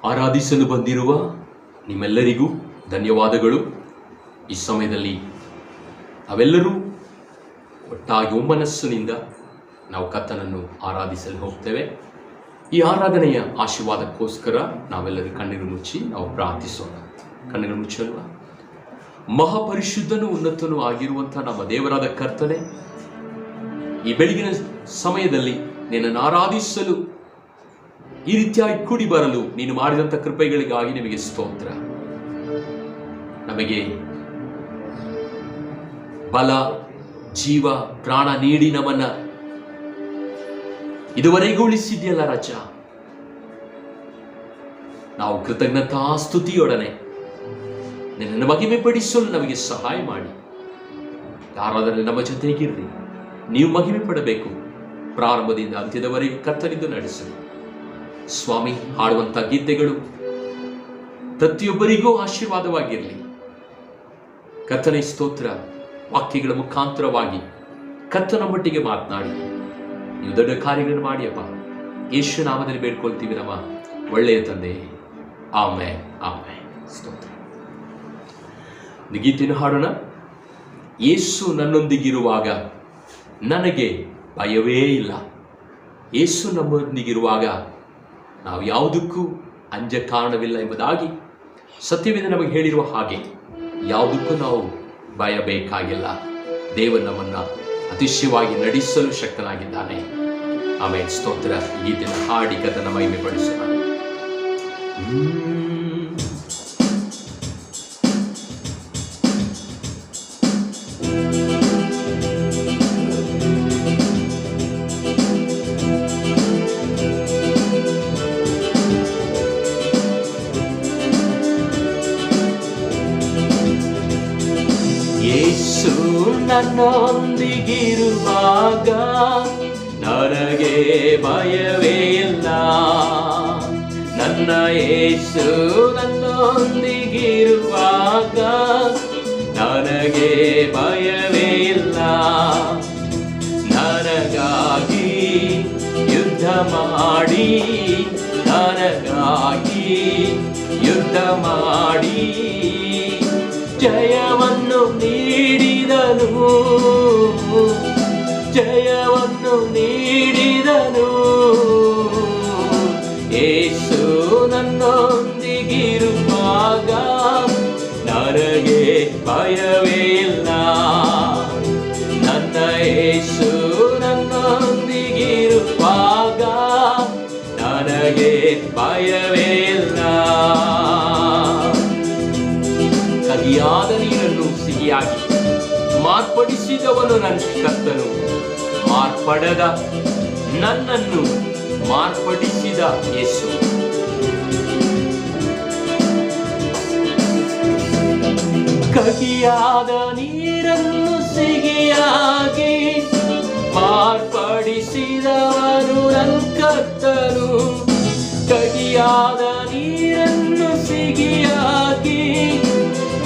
ಆರಾಧಿಸಲು ಬಂದಿರುವ ನಿಮ್ಮೆಲ್ಲರಿಗೂ ಧನ್ಯವಾದಗಳು. ಈ ಸಮಯದಲ್ಲಿ ನಾವೆಲ್ಲರೂ ಒಟ್ಟಾಗಿ ಒಮ್ಮನಸ್ಸಿನಿಂದ ನಾವು ಕರ್ತನನ್ನು ಆರಾಧಿಸಲು ಹೋಗ್ತೇವೆ. ಈ ಆರಾಧನೆಯ ಆಶೀರ್ವಾದಕ್ಕೋಸ್ಕರ ನಾವೆಲ್ಲರೂ ಕಣ್ಣೀರು ಮುಚ್ಚಿ ನಾವು ಪ್ರಾರ್ಥಿಸೋಣ. ಕಣ್ಣೀರು ಮುಚ್ಚಲ್ವ? ಮಹಾಪರಿಶುದ್ಧನೂ ಉನ್ನತನೂ ಆಗಿರುವಂಥ ನಮ್ಮ ದೇವರಾದ ಕರ್ತನೆ, ಈ ಬೆಳಗಿನ ಸಮಯದಲ್ಲಿ ನಿನ್ನನ್ನು ಆರಾಧಿಸಲು ಈ ರೀತಿಯಾಗಿ ಕೂಡಿ ಬರಲು ನೀನು ಮಾಡಿದಂಥ ಕೃಪೆಗಳಿಗಾಗಿ ನಿಮಗೆ ಸ್ತೋತ್ರ. ನಮಗೆ ಬಲ, ಜೀವ, ಪ್ರಾಣ ನೀಡಿ ನಮ್ಮನ್ನ ಇದುವರೆಗೂ ಉಳಿಸಿದ್ಯಲ್ಲ ರಾಜ. ನಾವು ಕೃತಜ್ಞತಾ ಸ್ತುತಿಯೊಡನೆ ನಿನ್ನನ್ನು ಮಹಿಮೆ ಪಡಿಸಲು ನಮಗೆ ಸಹಾಯ ಮಾಡಿ. ಆರಾಧನೆ ನಮ್ಮ ಜೊತೆಗಿರ್ರಿ, ನೀವು ಮಹಿಮೆ ಪಡಬೇಕು. ಪ್ರಾರಂಭದಿಂದ ಅಂತ್ಯದವರೆಗೂ ಕರ್ತನಿದ್ದು ನಡೆಸಲಿ ಸ್ವಾಮಿ. ಹಾಡುವಂಥ ಗೀತೆಗಳು ಪ್ರತಿಯೊಬ್ಬರಿಗೂ ಆಶೀರ್ವಾದವಾಗಿರಲಿ. ಕರ್ತನ ಸ್ತೋತ್ರ. ವಾಕ್ಯಗಳ ಮುಖಾಂತರವಾಗಿ ಕರ್ತನ ಮಟ್ಟಿಗೆ ಮಾತನಾಡಿ ನೀವು ದೊಡ್ಡ ಕಾರ್ಯಗಳನ್ನು ಮಾಡಿಯಪ್ಪ. ಯೇಸು ನಾಮದಲ್ಲಿ ಬೇಡ್ಕೊಳ್ತೀವಿ ನಮ್ಮ ಒಳ್ಳೆಯ ತಂದೆ. Amen, amen. ಸ್ತೋತ್ರ. ಗೀತೆಯನ್ನು ಹಾಡೋಣ. ಯೇಸು ನನ್ನೊಂದಿಗಿರುವಾಗ ನನಗೆ ಭಯವೇ ಇಲ್ಲ. ಯೇಸು ನಮ್ಮೊಂದಿಗಿರುವಾಗ ನಾವು ಯಾವುದಕ್ಕೂ ಅಂಜ ಕಾರಣವಿಲ್ಲ ಎಂಬುದಾಗಿ ಸತ್ಯವೇದ ನಮಗೆ ಹೇಳಿರುವ ಹಾಗೆ ಯಾವುದಕ್ಕೂ ನಾವು ಭಯಬೇಕಾಗಿಲ್ಲ. ದೇವರು ನಮ್ಮನ್ನು ಅತಿಶಯವಾಗಿ ನಡೆಸಲು ಶಕ್ತನಾಗಿದ್ದಾನೆ. ಆಮೇಲೆ ಸ್ತೋತ್ರ. ಈ ಗೀತೆಯನ್ನು ಹಾಡಿ ಕರ್ತನ ಮಹಿಮೆ ಪಡಿಸೋಣ. ಯೇಸು ನನ್ನೊಂದಿಗಿರುವಾಗ ನನಗೆ ಭಯವೇ ಇಲ್ಲ. ನನ್ನ ಯೇಸು ನನ್ನೊಂದಿಗಿರುವಾಗ ನನಗೆ ಭಯವೇ ಇಲ್ಲ. ನನಗಾಗಿ ಯುದ್ಧ ಮಾಡಿ, ನನಗಾಗಿ ಯುದ್ಧ ಮಾಡಿ ಜಯವನ್ನು ನೀಡಿದನು, ಜಯವನ್ನು ನೀಡಿದನು. ಯೇಸು ನನ್ನೊಂದಿಗಿರುವಾಗ ನನಗೆ ಭಯವೇ ಇಲ್ಲ. ನನ್ನ ಯೇಸು ನನ್ನೊಂದಿಗಿರುವಾಗ ನನಗೆ ಭಯವೇ ಇಲ್ಲ. ಕಹಿಯಾದ ನೀರನ್ನು ಸಿಹಿಯಾಗಿ ಮಾರ್ಪಡಿಸಿದವನು ನನ್ನ ಕರ್ತನು. ಮಾರ್ಪಡದ ನನ್ನನ್ನು ಮಾರ್ಪಡಿಸಿದ ಯೇಸು. ಕಹಿಯಾದ ನೀರನ್ನು ಸಿಹಿಯಾಗಿ ಮಾರ್ಪಡಿಸಿದವನು ನನ್ನ ಕರ್ತನು. ಕಹಿಯಾದ ನೀರನ್ನು ಸಿಹಿಯಾಗಿ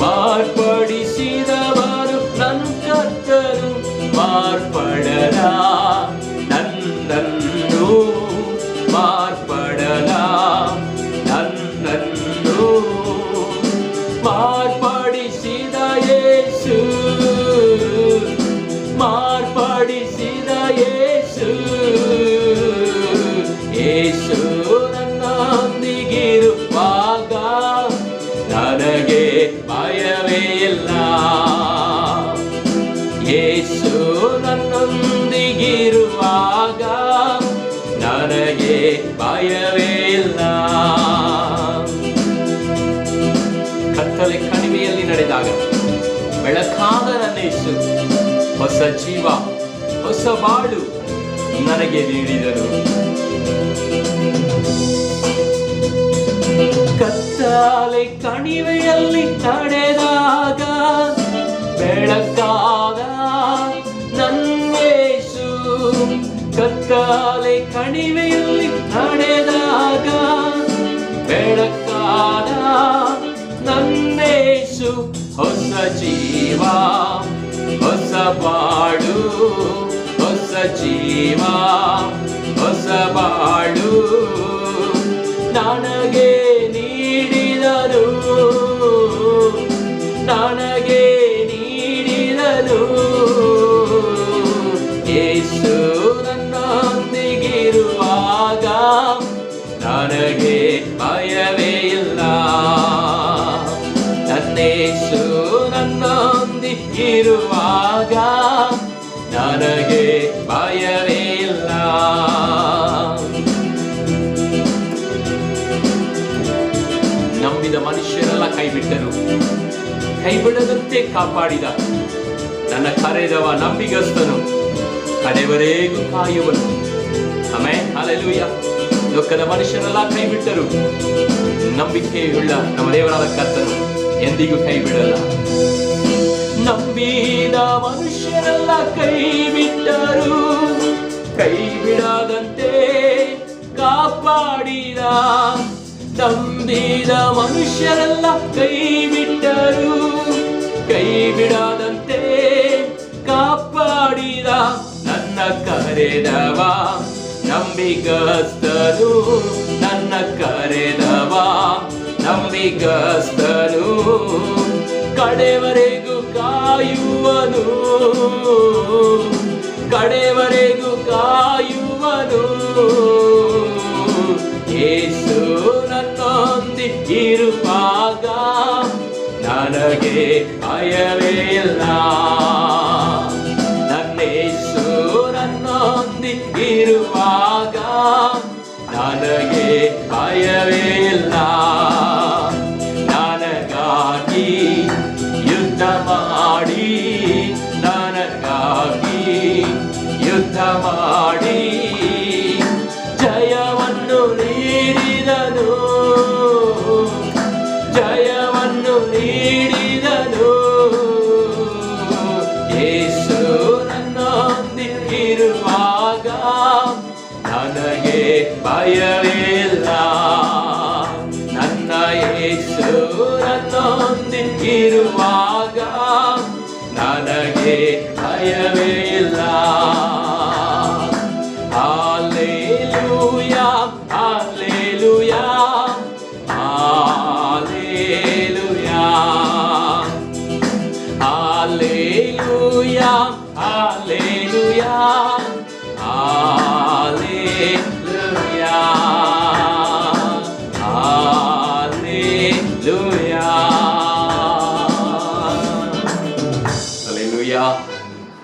ಮಾರ್ಪಡಿಸಿದವನು ನನ್ನ ಕರ್ತನು. ಮಾರ್ಪಡಲ ನನ್ನನ್ನು, ಮಾರ್ಪಡಲ ನನ್ನನ್ನು ಮಾರ್ಪಡಿಸಿದ ಯೇಸು, ಮಾರ್ಪಡಿಸಿದ ಯೇಸು. ಯೇಸು ನನ್ನೊಂದಿಗಿರುವಾಗ ನನಗೆ ಭಯವೇ ಇಲ್ಲ. ಯೇಸು ನನ್ನೊಂದಿಗಿರುವಾಗ ನನಗೆ ಭಯವೇ ಇಲ್ಲ. ಕತ್ತಲೆ ಕಣಿವೆಯಲ್ಲಿ ನಡೆದಾಗ ಬೆಳಕಾದ ನನ್ನ ಯೇಸು ಹೊಸ ಜೀವ, ಹೊಸ ಬಾಳು ನನಗೆ ನೀಡಿದನು. ಕತ್ತಲೆ ಕಣಿವೆಯಲ್ಲಿ ನಡೆದಾಗ ಬೆಳಕಾದ ನನ್ನ ಯೇಸು. ಕತ್ತಲೆ ಕಣಿವೆಯಲ್ಲಿ ನಡೆದಾಗ ಬೆಳಕಾದ ನನ್ನ ಯೇಸು. ಹೊಸ ಜೀವ, ಹೊಸ ಬಾಳು, ಹೊಸ ಜೀವ, ಹೊಸ ಬಾಳು ನನಗೆ ನೀಡಿದನು, ನನಗೆ ನೀಡಿದನು. ಯೇಸು ನನ್ನೊಂದಿಗಿರುವಾಗ ನನಗೆ ಭಯವೇ ಇಲ್ಲ. ನನ್ನೇಸು ನನ್ನೊಂದಿಗಿರುವಾಗ ನನಗೆ ಭಯವೇ ಇಲ್ಲ. ನಂಬಿದ ಮನುಷ್ಯರೆಲ್ಲ ಕೈಬಿಟ್ಟರು, ಕೈಬಿಡದಂತೆ ಕಾಪಾಡಿದ ನನ್ನ ಕರೆದವ ನಂಬಿಗಸ್ತನು, ಕಡೆವರೆಗೂ ಕಾಯುವನು. Amen, hallelujah. ಲೋಕದ ಮನುಷ್ಯರೆಲ್ಲ ಕೈಬಿಟ್ಟರು, ನಂಬಿಕೆಯುಳ್ಳ ನಮ್ಮ ದೇವರಾದ ಕರ್ತನು ಎಂದಿಗೂ ಕೈಬಿಡಲ್ಲ. ನಂಬಿದ ಮನುಷ್ಯರೆಲ್ಲ ಕೈಬಿಟ್ಟರು, ಕೈಬಿಡದಂತೆ ಕಾಪಾಡಿದ. ನಂಬಿದ ಮನುಷ್ಯರೆಲ್ಲ ಕೈಬಿಟ್ಟರು, ಕೈಬಿಡದಂತೆ ಕಾಪಾಡಿದ. ನನ್ನ ಕರೆದವ ನಂಬಿಗಸ್ತನು, ನನ್ನ ಕರೆದವ ನಂಬಿಗಸ್ತನು, ಕಡೆವರೆಗೂ ಕಾಯುವನು, ಕಡೆವರೆಗೂ ಕಾಯುವನು. ಯೇಸು ನನ್ನೊಂದಿಗಿರುವಾಗ ನನಗೆ ಭಯವೇ ಇಲ್ಲ. ನನ್ನೇಸು ನನ್ನೊಂದಿಗಿರುವಾಗ ನನಗೆ ಭಯವೇ ಇಲ್ಲ. ನನಗಾಗಿ ಯುದ್ಧ ಮಾಡಿ, ನನಗಾಗಿ ಯುದ್ಧ ಮಾಡಿ ಜಯವನ್ನು ನೀಡಿದನು, ಜಯವನ್ನು ನೀಡಿದನು. ಯೇಸು ನನ್ನೊಂದಿಗಿರುವಾಗ ನನಗೆ ಭಯವೇ ಇಲ್ಲ. ನನ್ನ ಯೇಸು ನನ್ನೊಂದಿಗಿರುವಾಗ ನನಗೆ ಭಯವೇ ಇಲ್ಲ. Hallelujah, hallelujah, hallelujah, hallelujah, hallelujah, hallelujah, hallelujah, hallelujah.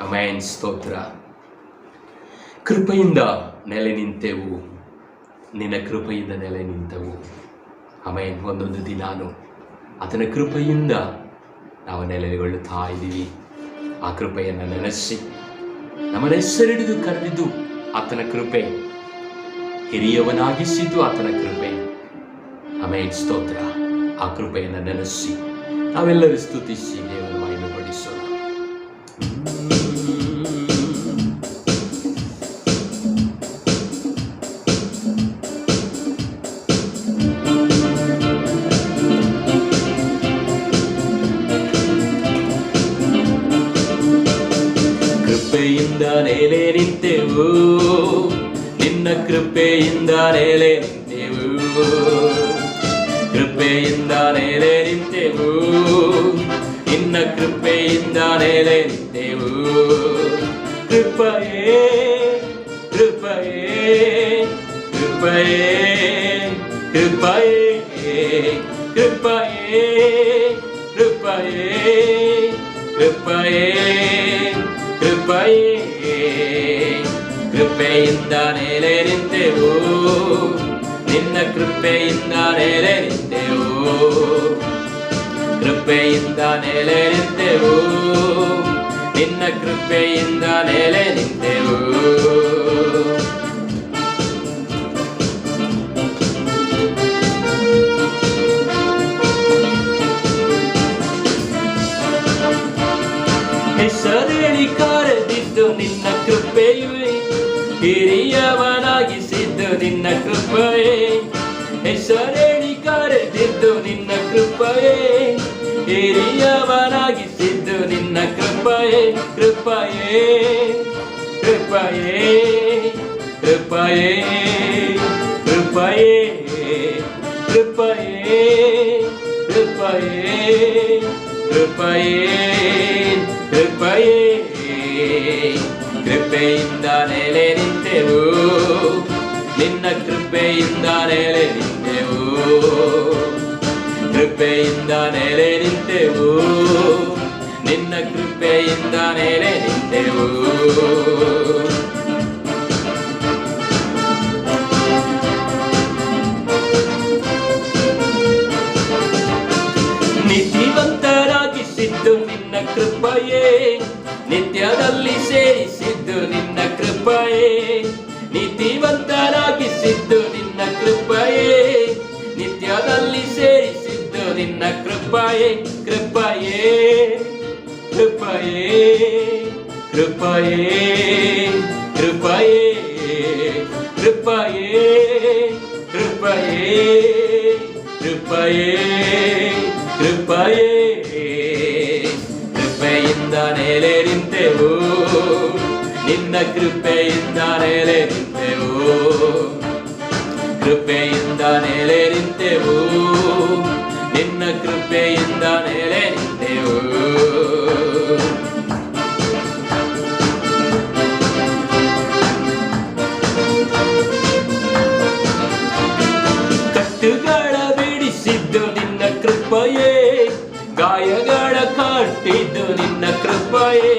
Amen. ಸ್ತೋತ್ರ. ಕೃಪೆಯಿಂದ ನೆಲೆ ನಿಂತೆವು, ನಿನ್ನ ಕೃಪೆಯಿಂದ ನೆಲೆ ನಿಂತೆವು. ಆಮೆನ್. ಒಂದೊಂದು ದಿನಾನು ಆತನ ಕೃಪೆಯಿಂದ ನಾವು ನೆಲೆಗೊಳ್ಳುತ್ತಾ ಇದ್ದೀವಿ. ಆ ಕೃಪೆಯನ್ನು ನೆನೆಸಿ ನಮ್ಮನ್ನ ಹೆಸರಿಡಿದು ಕರೆದಿದ್ದು ಆತನ ಕೃಪೆ, ಹಿರಿಯವನಾಗಿಸಿದ್ದು ಆತನ ಕೃಪೆ. ಆಮೆನ್. ಸ್ತೋತ್ರ. ಆ ಕೃಪೆಯನ್ನು ನೆನೆಸಿ ನಾವೆಲ್ಲರೂ ಸ್ತುತಿಸಿ ದೇವರ ಮಹಿಮೆ ಪಡಿಸೋಣ. ಕೃಪೆಯಿಂದ ನೆಲೆ ನಿಂತೆವು, ನಿನ್ನ ಕೃಪೆಯಿಂದ ನೆಲೆ ನಿಂತೆವು, ಕೃಪೆಯಿಂದ ನೆಲೆ ನಿಂತೆವು, ನಿನ್ನ ಕೃಪೆಯಿಂದ ನೆಲೆ ನಿಂತೆವು. ಕೃಪೆಯೇ ಕೃಪೆಯೇ ಕೃಪೆಯೇ ಕೃಪೆಯೇ ಕೃಪೆಯೇ ಕೃಪೆಯೇ ಕೃಪೆಯೇ ಕೃಪೆಯೇ ಕೃಪೆಯಿಂದ ನೆಲೆ ನಿಂತೆವು, ನಿನ್ನ ಕೃಪೆಯಿಂದ ನೆಲೆ ನಿಂತೆವು, ಕೃಪೆಯಿಂದ ನೆಲೆ ನಿಂತೆವು, ನಿನ್ನ ಕೃಪೆಯಿಂದ ನೆಲೆ ನಿಂತೆವು. ಹೆಸರೇಳಿ ಕರೆದಿದ್ದು ನಿನ್ನ ಕೃಪೆಯುವೆ, ಹಿರಿಯವನಾಗಿಸಿದ್ದು ನಿನ್ನ ಕೃಪೆಯೇ. ಹೆಸರೇಳಿ ಕರೆದಿದ್ದು ನಿನ್ನ ಕೃಪೆಯೇ, ಹಿರಿಯವನಾಗಿಸಿದ್ದು ನಿನ್ನ ಕೃಪೆಯೇ. ಕೃಪೆಯೇ ಕೃಪೆಯೇ ಕೃಪೆಯೇ ಕೃಪೆಯೇ ಕೃಪೆಯೇ ಕೃಪೆಯೇ ಕೃಪೆಯೇ ಕೃಪೆಯೇ ಕೃಪೆಯಿಂದ ನೆಲೆ ನಿಂತೆವು, ನಿನ್ನ ಕೃಪೆಯಿಂದ ನೆಲೆ ನಿಂತೆವು, ಕೃಪೆಯಿಂದ ನೆಲೆ ನಿಂತೆವು, ನಿನ್ನ ಕೃಪೆಯಿಂದ ನೆಲೆ ನಿಂತೆವು. ನೀತಿವಂತರಾಗಿಸಿದ್ದು ನಿನ್ನ ಕೃಪೆಯೇ, ನಿತ್ಯದಲ್ಲಿ ಸೇರಿಸಿದ್ದು ನಿನ್ನ ಕೃಪೆಯೇ, ನೀತಿವಂತರಾಗಿಸಿದ್ದು ನಿನ್ನ ಕೃಪೆಯೇ, ನಿತ್ಯದಲ್ಲಿ ಸೇರಿಸಿದ್ದು ನಿನ್ನ ಕೃಪೆಯೇ, ಕೃಪೆಯೇ ಕೃಪೆಯೇ ಕೃಪೆಯೇ ಕೃಪೆಯೇ ಕೃಪೆಯೇ ಕೃಪೆಯೇ ಕೃಪೆಯೇ ಕೃಪೆಯೇ ಕೃಪೆಯಿಂದ ನೆಲೆ ನಿಂತೆವು, ನಿನ್ನ ಕೃಪೆಯಿಂದ ನೆಲೆ ನಿಂತೆವು, ಕೃಪೆಯಿಂದ ನೆಲೆ ನಿಂತೆವು, ನಿನ್ನ ಕೃಪೆಯಿಂದ ನೆಲೆ ನಿಂತೆವು. ಕಟ್ಟುಗಳ ಬಿಡಿಸಿದ್ದು ನಿನ್ನ ಕೃಪೆಯೇ, ಗಾಯಗಳ ಕಟ್ಟಿದ್ದು ನಿನ್ನ ಕೃಪೆಯೇ,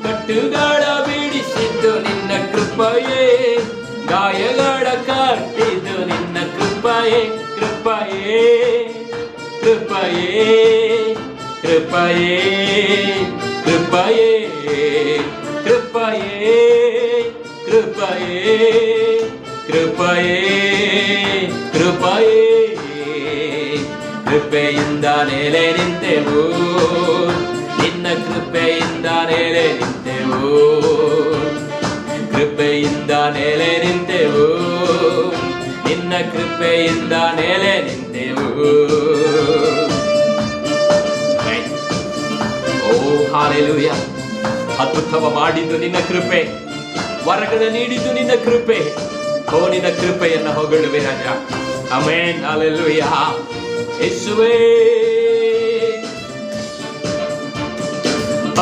ಕಟ್ಟುಗಳ ಬಿಡಿಸಿದ್ದು ನಿನ್ನ ಕೃಪೆಯೇ, ಗಾಯಗಳ ಕಟ್ಟಿದ್ದು ನಿನ್ನ ಕೃಪೆಯೇ, ಕೃಪೆಯೇ ಕೃಪೆಯೇ ಕೃಪೆಯೇ ಕೃಪೆಯೇ ಕೃಪೆಯೇ ಕೃಪೆಯೇ ಕೃಪೆಯೇ ಕೃಪೆಯೇ ಕೃಪೆಯಿಂದ ನೆಲೆ ನಿಂತೆವು, ನಿನ್ನ ಕೃಪೆಯಿಂದ ನೆಲೆ ನಿಂತೆವು, ಕೃಪೆಯಿಂದ ನೆಲೆ ನಿಂತೆವು, ನಿನ್ನ ಕೃಪೆಯಿಂದ ನೆಲೆ ನಿಂತೆವು. ಓ ಹಾಲೆಲೂಯ. ಅದ್ಭುತವ ಮಾಡಿದ್ದು ನಿನ್ನ ಕೃಪೆ, ವರಗಳ ನೀಡಿದ್ದು ನಿನ್ನ ಕೃಪೆ. ಓ ನಿನ್ನ ಕೃಪೆಯನ್ನ ಹೊಗಳುವೆ ರಾಜ. Amen, hallelujah. ಯೇಸುವೇ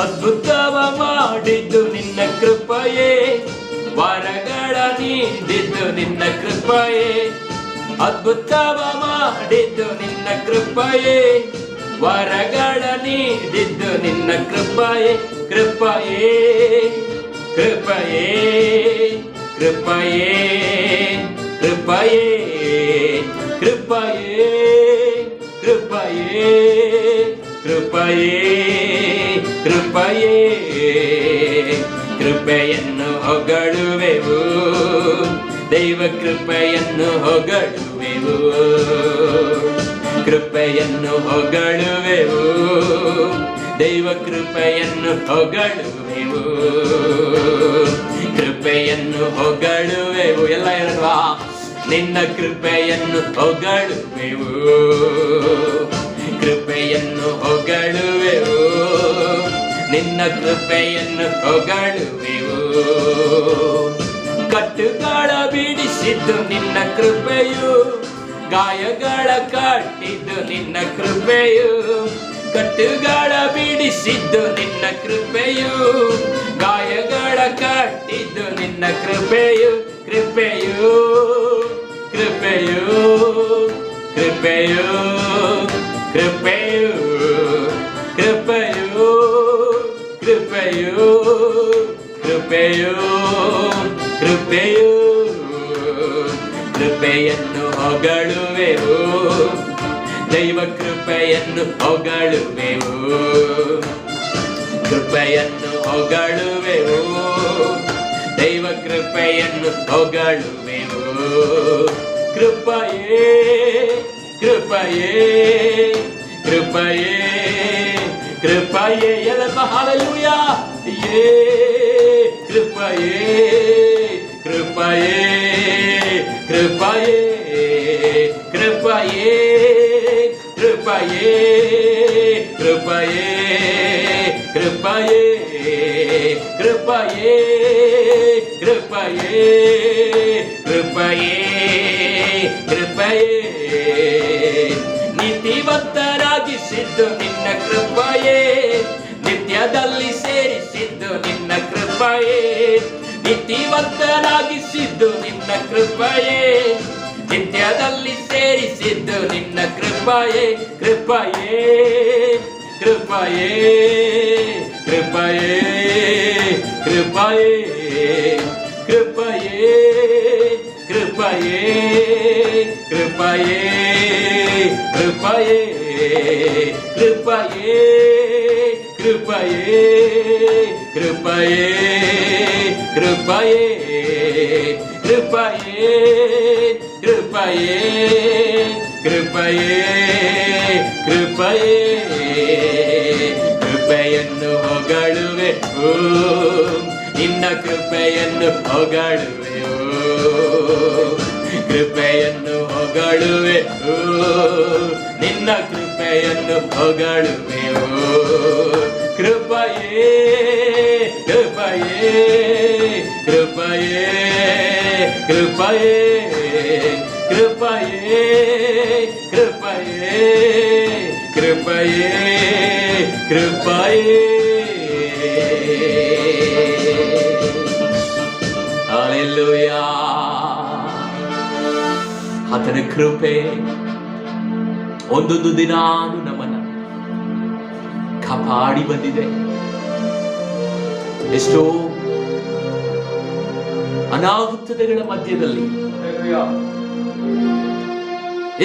ಅದ್ಭುತವ ಮಾಡಿದ್ದು ನಿನ್ನ ಕೃಪೆಯೇ, ವರಗಳ ನೀಡಿದ್ದು ನಿನ್ನ ಕೃಪೆಯೇ, ಅದ್ಭುತವ ಮಾಡಿದ್ದು ನಿನ್ನ ಕೃಪೆಯೇ, ವರಗಳ ನೀಡಿದ್ದು ನಿನ್ನ ಕೃಪೆಯೇ, ಕೃಪೆಯೇ ಕೃಪೆಯೇ ಕೃಪೆಯೇ ಕೃಪೆಯೇ ಕೃಪೆಯೇ ಕೃಪೆಯೇ ಕೃಪೆಯೇ ಕೃಪೆಯೇ ಕೃಪೆಯನ್ನು ಹೊಗಳುವೆವು, ದೈವ ಕೃಪೆಯನ್ನು ಹೊಗಳುವೆವು, ಕೃಪೆಯನ್ನು ಹೊಗಳುವೆವು, ದೈವ ಕೃಪೆಯನ್ನು ಹೊಗಳುವೆವು, ಕೃಪೆಯನ್ನು ಹೊಗಳುವೆವು. ಎಲ್ಲ ಹೇಳುವಾ, ನಿನ್ನ ಕೃಪೆಯನ್ನು ಹೊಗಳುವೆವು, ಕೃಪೆಯನ್ನು ಹೊಗಳುವೆವು, ನಿನ್ನ ಕೃಪೆಯನ್ನು ಹೊಗಳುವೆವು. ಕಟ್ಟುಗಳ ಬಿಡಿಸಿದ್ದು ನಿನ್ನ ಕೃಪೆಯು, ಗಾಯಗಳ ಕಟ್ಟಿದ್ದು ನಿನ್ನ ಕೃಪೆಯು, ಕಟ್ಟುಗಳ ಬಿಡಿಸಿದ್ದು ನಿನ್ನ ಕೃಪೆಯು, ಗಾಯಗಳ ಕಟ್ಟಿದ್ದು ನಿನ್ನ ಕೃಪೆಯು, ಕೃಪೆಯು ಕೃಪೆಯು ಕೃಪೆಯು ಕೃಪೆಯು ಕೃಪೆಯು ಕೃಪೆಯು ಕೃಪೆಯು ಕೃಪೆಯು ಕೃಪೆಯನ್ನು ಹೊಗಳುವೆವು, ದೈವ ಕೃಪೆಯನ್ನು ಹೊಗಳುವೆವು, ಕೃಪೆಯನ್ನು ಹೊಗಳುವೆವು, ದೈವ ಕೃಪೆಯನ್ನು ಹೊಗಳುವೆವು. ಕೃಪೆಯೇ ಕೃಪೆಯೇ ಕೃಪೆಯೇ ಕೃಪೆಯೇ ಎಲ್ಲ ಹಾಲೆಲೂಯ. ಯೇ ಕೃಪೆಯೇ ಕೃಪೆಯೇ ಕೃಪೆಯೇ ಕೃಪೆಯೇ ಕೃಪೆಯೇ ಕೃಪೆಯೇ ಕೃಪೆಯೇ ಕೃಪೆಯೇ ಕೃಪೆಯೇ ಕೃಪೆಯೇ ಕೃಪೆಯೇ ನೀತಿವಂತರಾಗಿ ಸೇರಿಸಿದ್ದು ನಿನ್ನ ಕೃಪೆಯೇ, ನಿತ್ಯದಲ್ಲಿ ಸೇರಿಸಿದ್ದು ನಿನ್ನ ಕೃಪೆಯೇ, ನೀತಿವಂತನಾಗಿಸಿದ್ದು ನಿನ್ನ ಕೃಪೆಯೇ, ನಿತ್ಯದಲ್ಲಿ ಸೇರಿಸಿದ್ದು ನಿನ್ನ ಕೃಪೆಯೇ, ಕೃಪೆಯೇ ಕೃಪೆಯೇ ಕೃಪೆಯೇ ಕೃಪೆಯೇ ಕೃಪೆಯೇ ಕೃಪೆಯೇ ಕೃಪೆಯೇ ಕೃಪೆಯೇ ಕೃಪೆಯೇ ಕೃಪೆಯೇ ಕೃಪೆಯೇ ಕೃಪೆಯೇ ಕೃಪೆಯೇ ಕೃಪೆಯೇ ಕೃಪೆಯೇ ಕೃಪೆಯೇ ಕೃಪೆಯನ್ನು ಹೊಗಳುವೆ ಓ, ನಿನ್ನ ಕೃಪೆಯನ್ನು ಹೊಗಳುವೆ ಓ, ಕೃಪೆಯನ್ನು ಹೊಗಳುವೆ ಓ, ನಿನ್ನ ಕೃಪೆಯನ್ನು ಹೊಗಳುವೆ ಓ, ಕೃಪೆಯೇ ಕೃಪೆಯೇ ಕೃಪೆಯೇ ಕೃಪೆಯೇ ಕೃಪೆಯೇ ಕೃಪೆಯೇ ಕೃಪೆಯೇ ಕೃಪೆಯೇ. ಹಲ್ಲೆಲೂಯಾ. ಆತನ ಕೃಪೆ ಒಂದೊಂದು ದಿನಾನು ನಮ್ಮನ್ನ ಕಾಪಾಡಿ ಬಂದಿದೆ. ಎಷ್ಟೋ ಅನಾಹುತಗಳ ಮಧ್ಯದಲ್ಲಿ,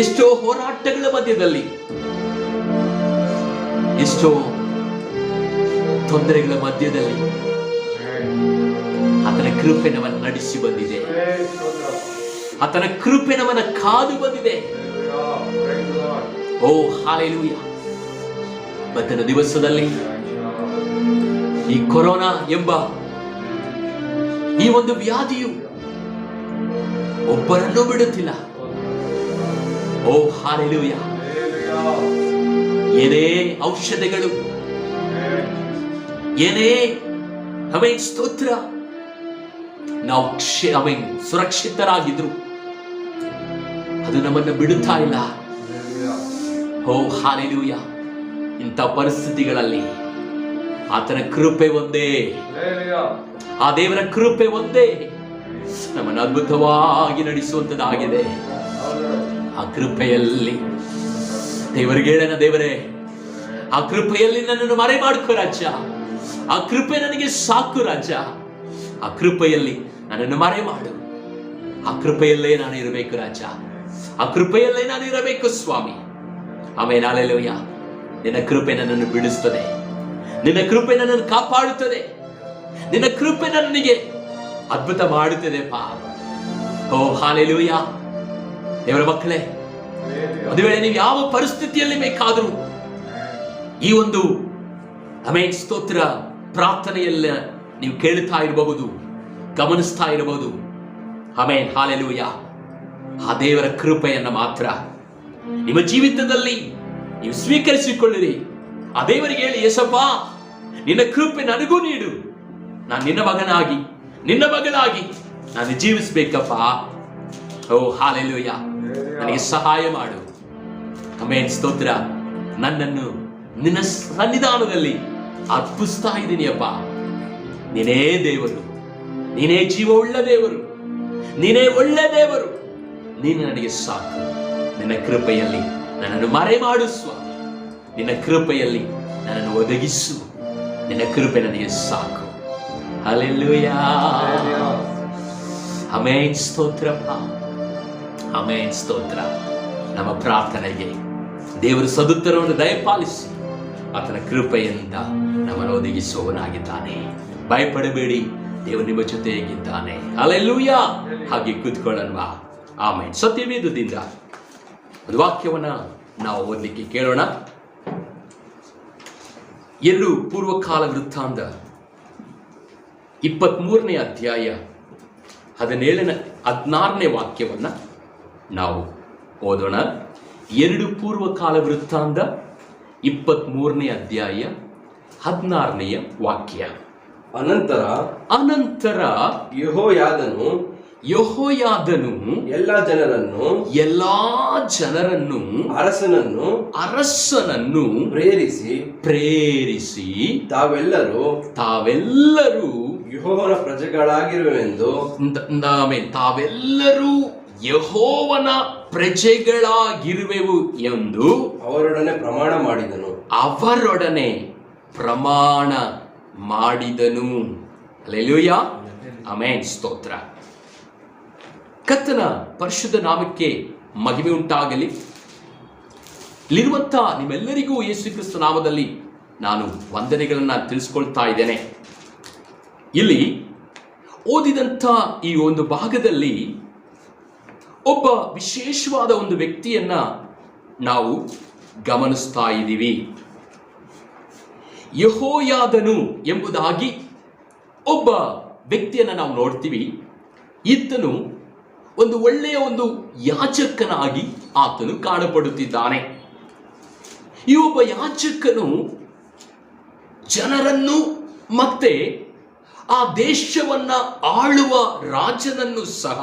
ಎಷ್ಟೋ ಹೋರಾಟಗಳ ಮಧ್ಯದಲ್ಲಿ, ಎಷ್ಟೋ ತೊಂದರೆಗಳ ಮಧ್ಯದಲ್ಲಿ ಆತನ ಕೃಪೆ ನಮ್ಮನ್ನು ನಡೆಸಿ ಬಂದಿದೆ. ಆತನ ಕೃಪೆ ನಮ್ಮನ್ನ ಕಾದು ಬಂದಿದೆ. ಓ ಹಲ್ಲೆಲೂಯಾ. ಇವತ್ತಿನ ದಿವಸದಲ್ಲಿ ಈ ಕೊರೋನಾ ಎಂಬ ಈ ಒಂದು ವ್ಯಾಧಿಯು ಒಬ್ಬರನ್ನೂ ಬಿಡುತ್ತಿಲ್ಲ. ಓ ಹಲ್ಲೆಲೂಯಾ. ಏನೇ ಔಷಧಿಗಳು, ಏನೇ ಸ್ತೋತ್ರ, ನಾವು ಸುರಕ್ಷಿತರಾಗಿದ್ರು ಅದು ನಮ್ಮನ್ನು ಬಿಡುತ್ತಾ ಇಲ್ಲ. ಓ ಹಲ್ಲೆಲೂಯಾ. ಇಂಥ ಪರಿಸ್ಥಿತಿಗಳಲ್ಲಿ ಆತನ ಕೃಪೆ ಒಂದೇ, ಆ ದೇವರ ಕೃಪೆ ಒಂದೇ ನಮ್ಮನ್ನು ಅದ್ಭುತವಾಗಿ ನಡೆಸುವಂತದ್ದಾಗಿದೆ. ಆ ಕೃಪೆಯಲ್ಲಿ ದೇವರಿಗೆ ಹೇಳೋಣ, ದೇವರೇ ಆ ಕೃಪೆಯಲ್ಲಿ ನನ್ನನ್ನು ಮರೆ ಮಾಡ್ಕೋ ರಾಜ, ಆ ಕೃಪೆ ನನಗೆ ಸಾಕು ರಾಜ, ಆ ಕೃಪೆಯಲ್ಲಿ ನನ್ನನ್ನು ಮರೆ ಮಾಡು, ಆ ಕೃಪೆಯಲ್ಲೇ ನಾನು ಇರಬೇಕು ರಾಜ, ಆ ಕೃಪೆಯಲ್ಲೇ ನಾನು ಇರಬೇಕು ಸ್ವಾಮಿ. ಆಮೇಲೆ ಹಲ್ಲೆಲೂಯಾ. ನಿನ್ನ ಕೃಪೆ ನನ್ನನ್ನು ಬಿಡಿಸ್ತದೆ, ನಿನ್ನ ಕೃಪೆ ನನ್ನನ್ನು ಕಾಪಾಡುತ್ತದೆ, ನಿನ್ನ ಕೃಪೆ ನನಗೆ ಅದ್ಭುತ ಮಾಡುತ್ತದೆ ಪಾ. ಓ ಹಲ್ಲೆಲೂಯಾ. ದೇವರ ಮಕ್ಕಳೇ, ಒಂದು ವೇಳೆ ನೀವು ಯಾವ ಪರಿಸ್ಥಿತಿಯಲ್ಲಿ ಬೇಕಾದರೂ ಈ ಒಂದು ಸ್ತೋತ್ರ ಪ್ರಾರ್ಥನೆಯಲ್ಲ ನೀವು ಕೇಳುತ್ತಾ ಇರಬಹುದು, ಗಮನಿಸ್ತಾ ಇರಬಹುದು. Amen hallelujah. ಆ ದೇವರ ಕೃಪೆಯನ್ನ ಮಾತ್ರ ನಿಮ್ಮ ಜೀವಿತದಲ್ಲಿ ನೀವು ಸ್ವೀಕರಿಸಿಕೊಳ್ಳಿರಿ. ಆ ದೇವರಿಗೆ ಹೇಳಿ, ಯೇಸಪ್ಪ ನಿನ್ನ ಕೃಪೆ ನನಗೂ ನೀಡು, ನಾನು ನಿನ್ನ ಮಗನಾಗಿ ನಿನ್ನ ಮಗಳಾಗಿ ನಾನು ಜೀವಿಸಬೇಕಪ್ಪ. ಓ ಹಲ್ಲೆಲೂಯಾ. ನನಗೆ ಸಹಾಯ ಮಾಡು. ಆಮೆನ್ ಸ್ತೋತ್ರ. ನನ್ನನ್ನು ನಿನ್ನ ಸನ್ನಿಧಾನದಲ್ಲಿ ಅರ್ಪಿಸ್ತಾ ಇದ್ದೀನಿ ಅಪ್ಪ. ನೀನೇ ದೇವರು, ನೀನೇ ಜೀವವುಳ್ಳ ದೇವರು, ನೀನೇ ಒಳ್ಳೆ ದೇವರು, ನೀನು ನನಗೆ ಸಾಕು. ನಿನ್ನ ಕೃಪೆಯಲ್ಲಿ ನನ್ನನ್ನು ಮರೆ ಮಾಡು ಸ್ವಾಮಿ, ನಿನ್ನ ಕೃಪೆಯಲ್ಲಿ ನನ್ನನ್ನು ಒದಗಿಸು, ನಿನ್ನ ಕೃಪೆ ನನಗೆ ಸಾಕು. ಹಲ್ಲೆಲೂಯಾ. ಆಮೆನ್ ಸ್ತೋತ್ರ. ಆಮೆನ್ ಸ್ತೋತ್ರ. ನಮ್ಮ ಪ್ರಾರ್ಥನೆಗೆ ದೇವರು ಸದುತ್ತರವನ್ನು ದಯಪಾಲಿಸಿ ಆತನ ಕೃಪೆಯಿಂದ ನಮ್ಮನ್ನು ಒದಗಿಸುವವನಾಗಿದ್ದಾನೆ. ಭಯಪಡಬೇಡಿ, ದೇವರು ನಿಮ್ಮ ಜೊತೆಗಿದ್ದಾನೆ. ಹಲ್ಲೆಲೂಯಾ. ಹಾಗೆ ಕೂತ್ಕೊಳ್ಳೋಣ. ಆಮೆನ್. ಸತ್ಯವೇದದಿಂದ ಒಂದು ವಾಕ್ಯವನ್ನ ನಾವು ಓದಲಿಕ್ಕೆ ಕೇಳೋಣ. 2 ಪೂರ್ವಕಾಲ ವೃತ್ತಾಂತ 23ನೇ ಅಧ್ಯಾಯ 16ನೇ ವಾಕ್ಯವನ್ನ ನಾವು ಓದೋಣ. 2 ಪೂರ್ವಕಾಲ ವೃತ್ತಾಂತ 23ನೇ ಅಧ್ಯಾಯ 16ನೇ ವಾಕ್ಯ. ಅನಂತರ ಅನಂತರ ಯೆಹೋಯಾದನು ಯೆಹೋಯಾದನು ಎಲ್ಲಾ ಜನರನ್ನು ಅರಸನನ್ನು ಪ್ರೇರಿಸಿ ತಾವೆಲ್ಲರೂ ಯೆಹೋವನ ಪ್ರಜೆಗಳಾಗಿರುವೆವೆಂದು ತಾವೆಲ್ಲರೂ ಯೆಹೋವನ ಪ್ರಜೆಗಳಾಗಿರುವೆವು ಎಂದು ಅವರೊಡನೆ ಪ್ರಮಾಣ ಮಾಡಿದನು. ಹಲ್ಲೆಲೂಯಾ, ಆಮೆನ್, ಸ್ತೋತ್ರ. ಕರ್ತನ ಪರಿಶುದ್ಧ ನಾಮಕ್ಕೆ ಮಹಿಮೆ ಉಂಟಾಗಲಿ. ಇಲ್ಲಿರುವಂಥ ನಿಮ್ಮೆಲ್ಲರಿಗೂ ಯೇಸು ಕ್ರಿಸ್ತ ನಾಮದಲ್ಲಿ ನಾನು ವಂದನೆಗಳನ್ನು ತಿಳಿಸ್ಕೊಳ್ತಾ ಇದ್ದೇನೆ. ಇಲ್ಲಿ ಓದಿದಂಥ ಈ ಒಂದು ಭಾಗದಲ್ಲಿ ಒಬ್ಬ ವಿಶೇಷವಾದ ಒಂದು ವ್ಯಕ್ತಿಯನ್ನ ನಾವು ಗಮನಿಸ್ತಾ ಇದ್ದೀವಿ. ಯೆಹೋಯಾದನು ಎಂಬುದಾಗಿ ಒಬ್ಬ ವ್ಯಕ್ತಿಯನ್ನು ನಾವು ನೋಡ್ತೀವಿ. ಈತನು ಒಂದು ಒಳ್ಳೆಯ ಒಂದು ಯಾಜಕನಾಗಿ ಆತನು ಕಾಣಪಡುತ್ತಿದ್ದಾನೆ. ಈ ಒಬ್ಬ ಯಾಜಕನು ಜನರನ್ನು ಮತ್ತೆ ಆ ದೇಶವನ್ನ ಆಳುವ ರಾಜನನ್ನು ಸಹ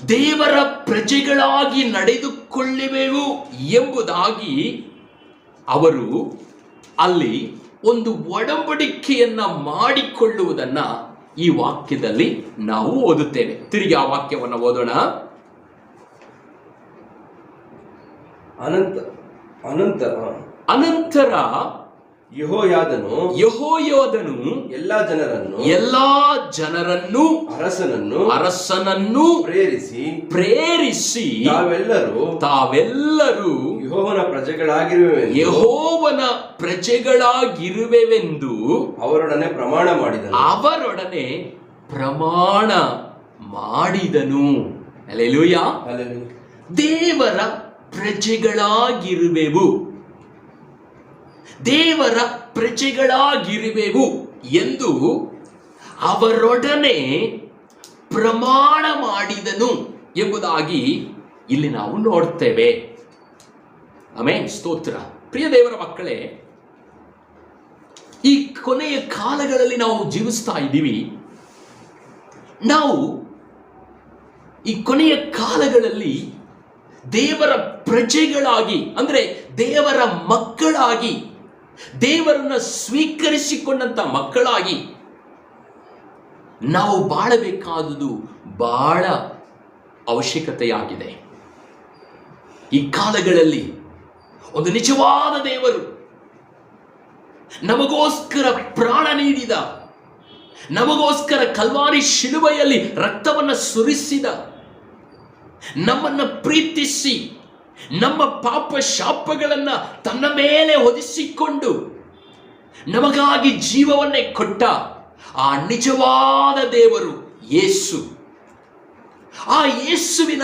ದೇವರ ಪ್ರಜೆಗಳಾಗಿ ನಡೆದುಕೊಳ್ಳುವೆವು ಎಂಬುದಾಗಿ ಅವರು ಅಲ್ಲಿ ಒಂದು ಒಡಂಬಡಿಕೆಯನ್ನ ಮಾಡಿಕೊಳ್ಳುವುದನ್ನ ಈ ವಾಕ್ಯದಲ್ಲಿ ನಾವು ಓದುತ್ತೇವೆ. ತಿರುಗಿ ಆ ವಾಕ್ಯವನ್ನು ಓದೋಣ. ಅನಂತರ ಯೆಹೋಯಾದನು ಎಲ್ಲಾ ಜನರನ್ನು ಅರಸನನ್ನು ಪ್ರೇರಿಸಿ ತಾವೆಲ್ಲರೂ ಯೆಹೋವನ ಪ್ರಜೆಗಳಾಗಿರುವೆವೆಂದು ಅವರೊಡನೆ ಪ್ರಮಾಣ ಮಾಡಿದನು. ಹಲ್ಲೆಲೂಯಾ. ದೇವರ ಪ್ರಜೆಗಳಾಗಿರುವೆವು ಎಂದು ಅವರೊಡನೆ ಪ್ರಮಾಣ ಮಾಡಿದನು ಎಂಬುದಾಗಿ ಇಲ್ಲಿ ನಾವು ನೋಡ್ತೇವೆ. ಆಮೆನ್, ಸ್ತೋತ್ರ. ಪ್ರಿಯ ದೇವರ ಮಕ್ಕಳೇ, ಈ ಕೊನೆಯ ಕಾಲಗಳಲ್ಲಿ ನಾವು ಜೀವಿಸ್ತಾ ಇದ್ದೀವಿ. ನಾವು ಈ ಕೊನೆಯ ಕಾಲಗಳಲ್ಲಿ ದೇವರ ಪ್ರಜೆಗಳಾಗಿ, ಅಂದರೆ ದೇವರ ಮಕ್ಕಳಾಗಿ, ದೇವರನ್ನ ಸ್ವೀಕರಿಸಿಕೊಂಡಂತ ಮಕ್ಕಳಾಗಿ ನಾವು ಬಾಳಬೇಕಾದುದು ಬಹಳ ಅವಶ್ಯಕತೆಯಾಗಿದೆ. ಈ ಕಾಲಗಳಲ್ಲಿ ಒಂದು ನಿಜವಾದ ದೇವರು ನಮಗೋಸ್ಕರ ಪ್ರಾಣ ನೀಡಿದ, ನಮಗೋಸ್ಕರ ಕಲ್ವಾರಿ ಶಿಲುಬೆಯಲ್ಲಿ ರಕ್ತವನ್ನು ಸುರಿಸಿದ, ನಮ್ಮನ್ನು ಪ್ರೀತಿಸಿ ನಮ್ಮ ಪಾಪ ಶಾಪಗಳನ್ನು ತನ್ನ ಮೇಲೆ ಹೊದಿಸಿಕೊಂಡು ನಮಗಾಗಿ ಜೀವವನ್ನೇ ಕೊಟ್ಟ ಆ ನಿಜವಾದ ದೇವರು ಯೇಸು. ಆ ಯೇಸುವಿನ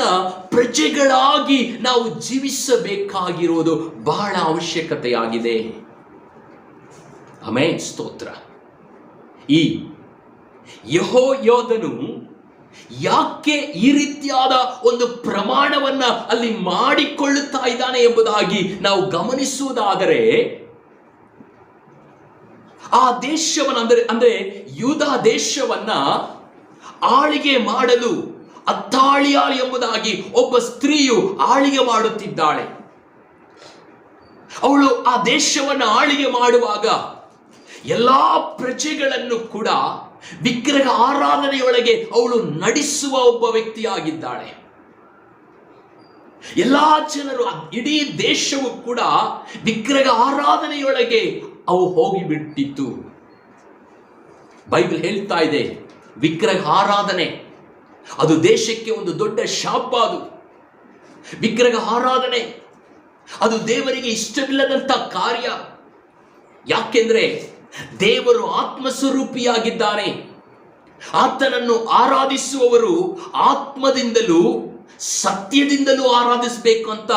ಪ್ರಜೆಗಳಾಗಿ ನಾವು ಜೀವಿಸಬೇಕಾಗಿರುವುದು ಬಹಳ ಅವಶ್ಯಕತೆಯಾಗಿದೆ. ಆಮೆನ್, ಸ್ತೋತ್ರ. ಈ ಯೆಹೋಯಾದನು ಯಾಕೆ ಈ ರೀತಿಯಾದ ಒಂದು ಪ್ರಮಾಣವನ್ನ ಅಲ್ಲಿ ಮಾಡಿಕೊಳ್ಳುತ್ತಾ ಇದ್ದಾನೆ ಎಂಬುದಾಗಿ ನಾವು ಗಮನಿಸುವುದಾದರೆ, ಆ ದೇಶವನ್ನ ಅಂದ್ರೆ ಯೂದ ದೇಶವನ್ನ ಆಳಿಗೆ ಮಾಡಲು ಅತ್ತಾಳಿಯಾಳ್ ಎಂಬುದಾಗಿ ಒಬ್ಬ ಸ್ತ್ರೀಯು ಆಳಿಗೆ ಮಾಡುತ್ತಿದ್ದಾಳೆ. ಅವಳು ಆ ದೇಶವನ್ನು ಆಳಿಗೆ ಮಾಡುವಾಗ ಎಲ್ಲಾ ಪ್ರಜೆಗಳನ್ನು ಕೂಡ ವಿಗ್ರಹ ಆರಾಧನೆಯೊಳಗೆ ಅವಳು ನಡೆಸುವ ಒಬ್ಬ ವ್ಯಕ್ತಿಯಾಗಿದ್ದಾಳೆ. ಎಲ್ಲಾ ಜನರು, ಇಡೀ ದೇಶವು ಕೂಡ ವಿಗ್ರಹ ಆರಾಧನೆಯೊಳಗೆ ಅವು ಹೋಗಿಬಿಟ್ಟಿತ್ತು. ಬೈಬಲ್ ಹೇಳ್ತಾ ಇದೆ, ವಿಗ್ರಹ ಆರಾಧನೆ ಅದು ದೇಶಕ್ಕೆ ಒಂದು ದೊಡ್ಡ ಶಾಪ. ಅದು ವಿಗ್ರಹ ಆರಾಧನೆ ಅದು ದೇವರಿಗೆ ಇಷ್ಟವಿಲ್ಲದಂತ ಕಾರ್ಯ. ಯಾಕೆಂದ್ರೆ ದೇವರು ಆತ್ಮಸ್ವರೂಪಿಯಾಗಿದ್ದಾನೆ. ಆತನನ್ನು ಆರಾಧಿಸುವವರು ಆತ್ಮದಿಂದಲೂ ಸತ್ಯದಿಂದಲೂ ಆರಾಧಿಸಬೇಕು ಅಂತ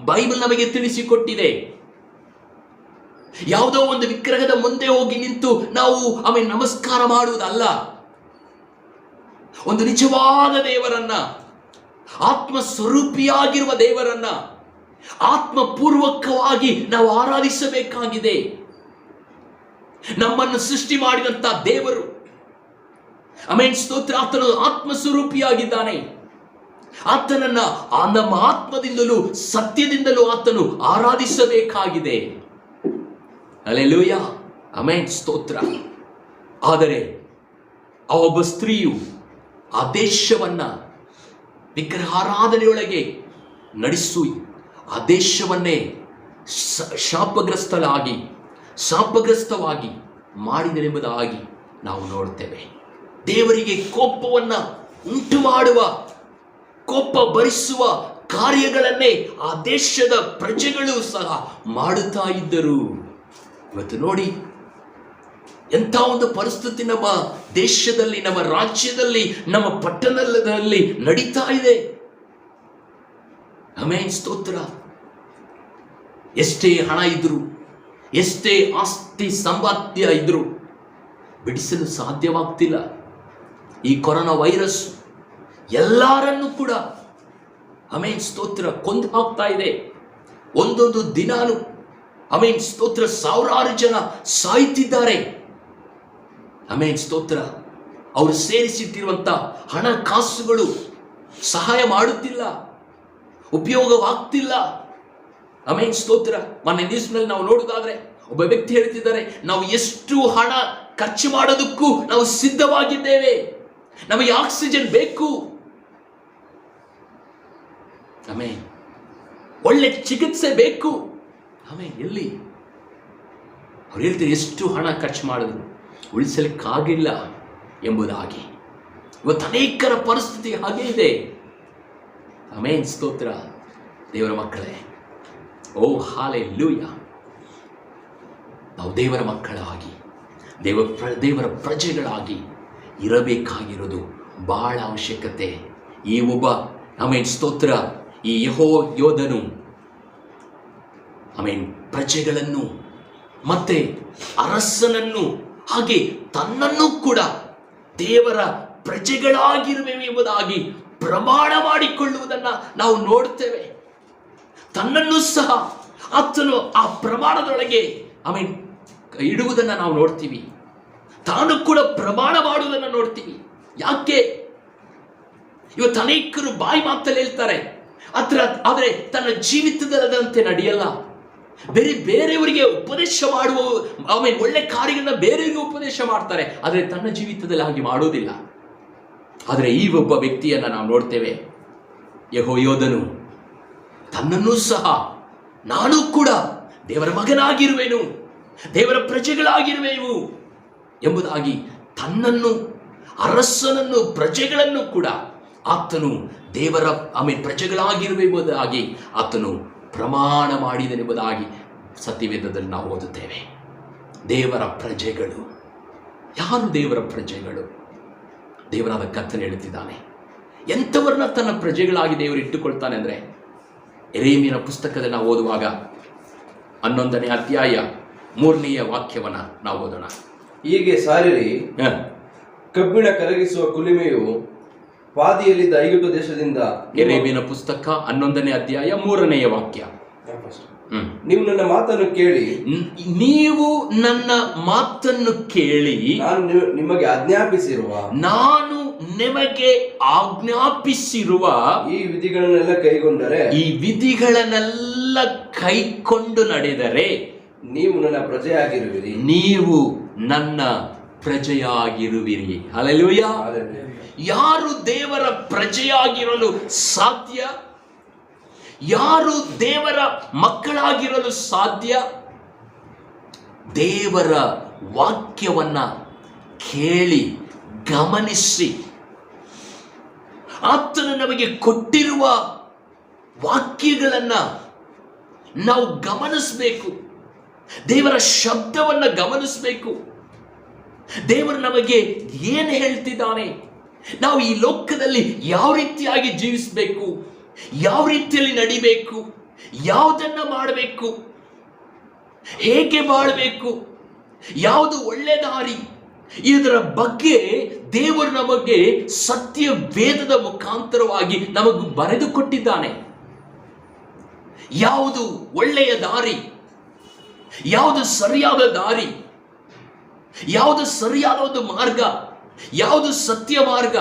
ಬೈಬಲ್ ನಮಗೆ ತಿಳಿಸಿಕೊಟ್ಟಿದೆ. ಯಾವುದೋ ಒಂದು ವಿಗ್ರಹದ ಮುಂದೆ ಹೋಗಿ ನಿಂತು ನಾವು ಆಮೇಲೆ ನಮಸ್ಕಾರ ಮಾಡುವುದಲ್ಲ. ಒಂದು ನಿಜವಾದ ದೇವರನ್ನ, ಆತ್ಮ ಸ್ವರೂಪಿಯಾಗಿರುವ ದೇವರನ್ನ ಆತ್ಮಪೂರ್ವಕವಾಗಿ ನಾವು ಆರಾಧಿಸಬೇಕಾಗಿದೆ. ನಮ್ಮನ್ನು ಸೃಷ್ಟಿ ಮಾಡಿದಂತ ದೇವರು, ಆಮೆನ್, ಸ್ತೋತ್ರ. ಆತನು ಆತ್ಮಸ್ವರೂಪಿಯಾಗಿದ್ದಾನೆ. ಆತನನ್ನ ನಮ್ಮ ಆತ್ಮದಿಂದಲೂ ಸತ್ಯದಿಂದಲೂ ಆತನು ಆರಾಧಿಸಬೇಕಾಗಿದೆ. ಹಲ್ಲೆಲೂಯ, ಆಮೆನ್, ಸ್ತೋತ್ರ. ಆದರೆ ಆ ಒಬ್ಬ ಸ್ತ್ರೀಯು ಆ ದೇಶವನ್ನ ವಿಗ್ರಹಾರಾಧನೆಯೊಳಗೆ ನಡೆಸಿ ಆ ದೇಶವನ್ನೇ ಶಾಪಗ್ರಸ್ತವಾಗಿ ಮಾಡಿದರೆಂಬುದಾಗಿ ನಾವು ನೋಡ್ತೇವೆ. ದೇವರಿಗೆ ಕೋಪವನ್ನ ಉಂಟು ಮಾಡುವ, ಕೋಪ ಭರಿಸುವ ಕಾರ್ಯಗಳನ್ನೇ ಆ ದೇಶದ ಪ್ರಜೆಗಳು ಸಹ ಮಾಡುತ್ತಾ ಇದ್ದರು. ಇವತ್ತು ನೋಡಿ ಎಂಥ ಒಂದು ಪರಿಸ್ಥಿತಿ ನಮ್ಮ ದೇಶದಲ್ಲಿ, ನಮ್ಮ ರಾಜ್ಯದಲ್ಲಿ, ನಮ್ಮ ಪಟ್ಟಣದಲ್ಲಿ ನಡೀತಾ ಇದೆ. ಆಮೆನ್, ಸ್ತೋತ್ರ. ಎಷ್ಟೇ ಹಣ ಇದ್ರು, ಎಷ್ಟೇ ಆಸ್ತಿ ಸಂಪಾದ್ಯ ಇದ್ರು ಬಿಡಿಸಲು ಸಾಧ್ಯವಾಗ್ತಿಲ್ಲ. ಈ ಕೊರೋನಾ ವೈರಸ್ ಎಲ್ಲರನ್ನೂ ಕೂಡ ಆಮೆನ್, ಸ್ತೋತ್ರ, ಕೊಂದು ಹಾಕ್ತಾ ಇದೆ. ಒಂದೊಂದು ದಿನಾನು ಆಮೆನ್, ಸ್ತೋತ್ರ, ಸಾವಿರಾರು ಜನ ಸಾಯ್ತಿದ್ದಾರೆ. ಆಮೆನ್, ಸ್ತೋತ್ರ. ಅವರು ಸೇರಿಸಿಟ್ಟಿರುವಂತ ಹಣಕಾಸುಗಳು ಸಹಾಯ ಮಾಡುತ್ತಿಲ್ಲ, ಉಪಯೋಗವಾಗ್ತಿಲ್ಲ. ಆಮೆನ್, ಸ್ತೋತ್ರ. ಮೊನ್ನೆ ನ್ಯೂಸ್ನಲ್ಲಿ ನಾವು ನೋಡುವುದಾದ್ರೆ ಒಬ್ಬ ವ್ಯಕ್ತಿ ಹೇಳ್ತಿದ್ದಾರೆ, ನಾವು ಎಷ್ಟು ಹಣ ಖರ್ಚು ಮಾಡೋದಕ್ಕೂ ನಾವು ಸಿದ್ಧವಾಗಿದ್ದೇವೆ, ನಮಗೆ ಆಕ್ಸಿಜನ್ ಬೇಕು. ಆಮೆನ್, ಒಳ್ಳೆ ಚಿಕಿತ್ಸೆ ಬೇಕು. ಆಮೆನ್, ಎಲ್ಲಿ ಅವ್ರು ಹೇಳ್ತಾರೆ ಎಷ್ಟು ಹಣ ಖರ್ಚು ಮಾಡಿದ್ರು ಉಳಿಸಲಿಕ್ಕಾಗಿಲ್ಲ ಎಂಬುದಾಗಿ. ಇವತ್ತು ಅನೇಕರ ಪರಿಸ್ಥಿತಿ ಹಾಗೆ ಇದೆ. ಆಮೆನ್, ಸ್ತೋತ್ರ. ದೇವರ ಮಕ್ಕಳೇ, ಓ ಹಾಲೆಲೂಯ, ನಾವು ದೇವರ ಮಕ್ಕಳಾಗಿ ದೇವರ ಪ್ರಜೆಗಳಾಗಿ ಇರಬೇಕಾಗಿರೋದು ಬಹಳ ಅವಶ್ಯಕತೆ. ಈ ಒಬ್ಬ ಆಮೆನ್, ಸ್ತೋತ್ರ, ಈ ಯೆಹೋಯೋಧನು ಆಮೆನ್ ಪ್ರಜೆಗಳನ್ನು ಮತ್ತೆ ಅರಸನನ್ನು ಹಾಗೆ ತನ್ನನ್ನು ಕೂಡ ದೇವರ ಪ್ರಜೆಗಳಾಗಿರುವೆವು ಎಂಬುದಾಗಿ ಪ್ರಮಾಣ ಮಾಡಿಕೊಳ್ಳುವುದನ್ನು ನಾವು ನೋಡ್ತೇವೆ. ತನ್ನನ್ನು ಸಹ ಆತನು ಆ ಪ್ರಮಾಣದೊಳಗೆ ಆಮೆನ್ ಇಡುವುದನ್ನು ನಾವು ನೋಡ್ತೀವಿ. ತಾನು ಕೂಡ ಪ್ರಮಾಣ ಮಾಡುವುದನ್ನು ನೋಡ್ತೀವಿ. ಯಾಕೆ? ಇವತ್ತು ಅನೇಕರು ಬಾಯಿ ಮಾತಲ್ಲಿ ಹೇಳ್ತಾರೆ, ಆದರೆ ತನ್ನ ಜೀವಿತದಲ್ಲದಂತೆ ನಡೆಯಲ್ಲ. ಬೇರೆಯವರಿಗೆ ಉಪದೇಶ ಮಾಡುವ ಆಮೇಲೆ ಒಳ್ಳೆ ಕಾರ್ಯಗಳನ್ನ ಬೇರೆಯವರಿಗೆ ಉಪದೇಶ ಮಾಡ್ತಾರೆ, ಆದರೆ ತನ್ನ ಜೀವಿತದಲ್ಲಿ ಹಾಗೆ ಮಾಡೋದಿಲ್ಲ. ಆದರೆ ಈ ಒಬ್ಬ ವ್ಯಕ್ತಿಯನ್ನ ನಾವು ನೋಡ್ತೇವೆ, ಯೆಹೋಯೋಧನು ತನ್ನನ್ನೂ ಸಹ ನಾನು ಕೂಡ ದೇವರ ಮಗನಾಗಿರುವೆನು, ದೇವರ ಪ್ರಜೆಗಳಾಗಿರುವೆವು ಎಂಬುದಾಗಿ ತನ್ನನ್ನು, ಅರಸನನ್ನು, ಪ್ರಜೆಗಳನ್ನು ಕೂಡ ಆತನು ದೇವರ ಪ್ರಜೆಗಳಾಗಿರುವೆಂಬುದಾಗಿ ಆತನು ಪ್ರಮಾಣ ಮಾಡಿದನೆಂಬುದಾಗಿ ಸತ್ಯವೇದದಲ್ಲಿ ನಾವು ಓದುತ್ತೇವೆ. ದೇವರ ಪ್ರಜೆಗಳು ಯಾರು? ದೇವರ ಪ್ರಜೆಗಳು ದೇವರಾದ ಕರ್ತನು ಹೇಳುತ್ತಿದ್ದಾನೆ. ಎಂಥವರನ್ನ ತನ್ನ ಪ್ರಜೆಗಳಾಗಿ ದೇವರು ಇಟ್ಟುಕೊಳ್ತಾನೆ ಅಂದರೆ, ಯೆರೆಮೀಯನ ಪುಸ್ತಕದಲ್ಲಿ ನಾವು ಓದುವಾಗ 11ನೇ ಅಧ್ಯಾಯ 3ನೇ ವಾಕ್ಯವನ್ನ ನಾವು ಓದೋಣ. ಹೀಗೆ ಸಾರಿರಿ, ಕಬ್ಬಿಣ ಕರಗಿಸುವ ಕುಲಿಮೆಯು ಪಾದಿಯಲ್ಲಿದ್ದ ಐಗುಪ್ತ ದೇಶದಿಂದ. ಯೆರೆಮೀಯನ ಪುಸ್ತಕ 11ನೇ ಅಧ್ಯಾಯ 3ನೇ ವಾಕ್ಯ. ನೀವು ನನ್ನ ಮಾತನ್ನು ಕೇಳಿ, ನೀವು ನನ್ನ ಮಾತನ್ನು ಕೇಳಿ, ನಾನು ನಿಮಗೆ ಆಜ್ಞಾಪಿಸಿರುವ ಈ ವಿಧಿಗಳನ್ನೆಲ್ಲ ಕೈಕೊಂಡು ನಡೆದರೆ ನೀವು ನನ್ನ ಪ್ರಜೆಯಾಗಿರುವಿರಿ. ನೀವು ನನ್ನ ಪ್ರಜೆಯಾಗಿರುವಿರಿ. ಹಲ್ಲೆಲೂಯ. ಯಾರು ದೇವರ ಪ್ರಜೆಯಾಗಿರಲು ಸಾಧ್ಯ? ಯಾರು ದೇವರ ಮಕ್ಕಳಾಗಿರಲು ಸಾಧ್ಯ? ದೇವರ ವಾಕ್ಯವನ್ನ ಕೇಳಿ ಗಮನಿಸಿ, ಆತನು ನಮಗೆ ಕೊಟ್ಟಿರುವ ವಾಕ್ಯಗಳನ್ನ ನಾವು ಗಮನಿಸಬೇಕು. ದೇವರ ಶಬ್ದವನ್ನ ಗಮನಿಸಬೇಕು. ದೇವರು ನಮಗೆ ಏನು ಹೇಳ್ತಿದ್ದಾನೆ, ನಾವು ಈ ಲೋಕದಲ್ಲಿ ಯಾವ ರೀತಿಯಾಗಿ ಜೀವಿಸಬೇಕು, ಯಾವ ರೀತಿಯಲ್ಲಿ ನಡಿಬೇಕು, ಯಾವುದನ್ನ ಮಾಡಬೇಕು, ಹೇಗೆ ಬಾಳಬೇಕು, ಯಾವುದು ಒಳ್ಳೆ ದಾರಿ, ಇದರ ಬಗ್ಗೆ ದೇವರು ನಮಗೆ ಸತ್ಯ ವೇದದ ಮುಖಾಂತರವಾಗಿ ನಮಗೆ ಬರೆದು ಕೊಟ್ಟಿದ್ದಾನೆ. ಯಾವುದು ಒಳ್ಳೆಯ ದಾರಿ, ಯಾವುದು ಸರಿಯಾದ ದಾರಿ, ಯಾವುದು ಸರಿಯಾದ ಒಂದು ಮಾರ್ಗ, ಯಾವುದು ಸತ್ಯ ಮಾರ್ಗ,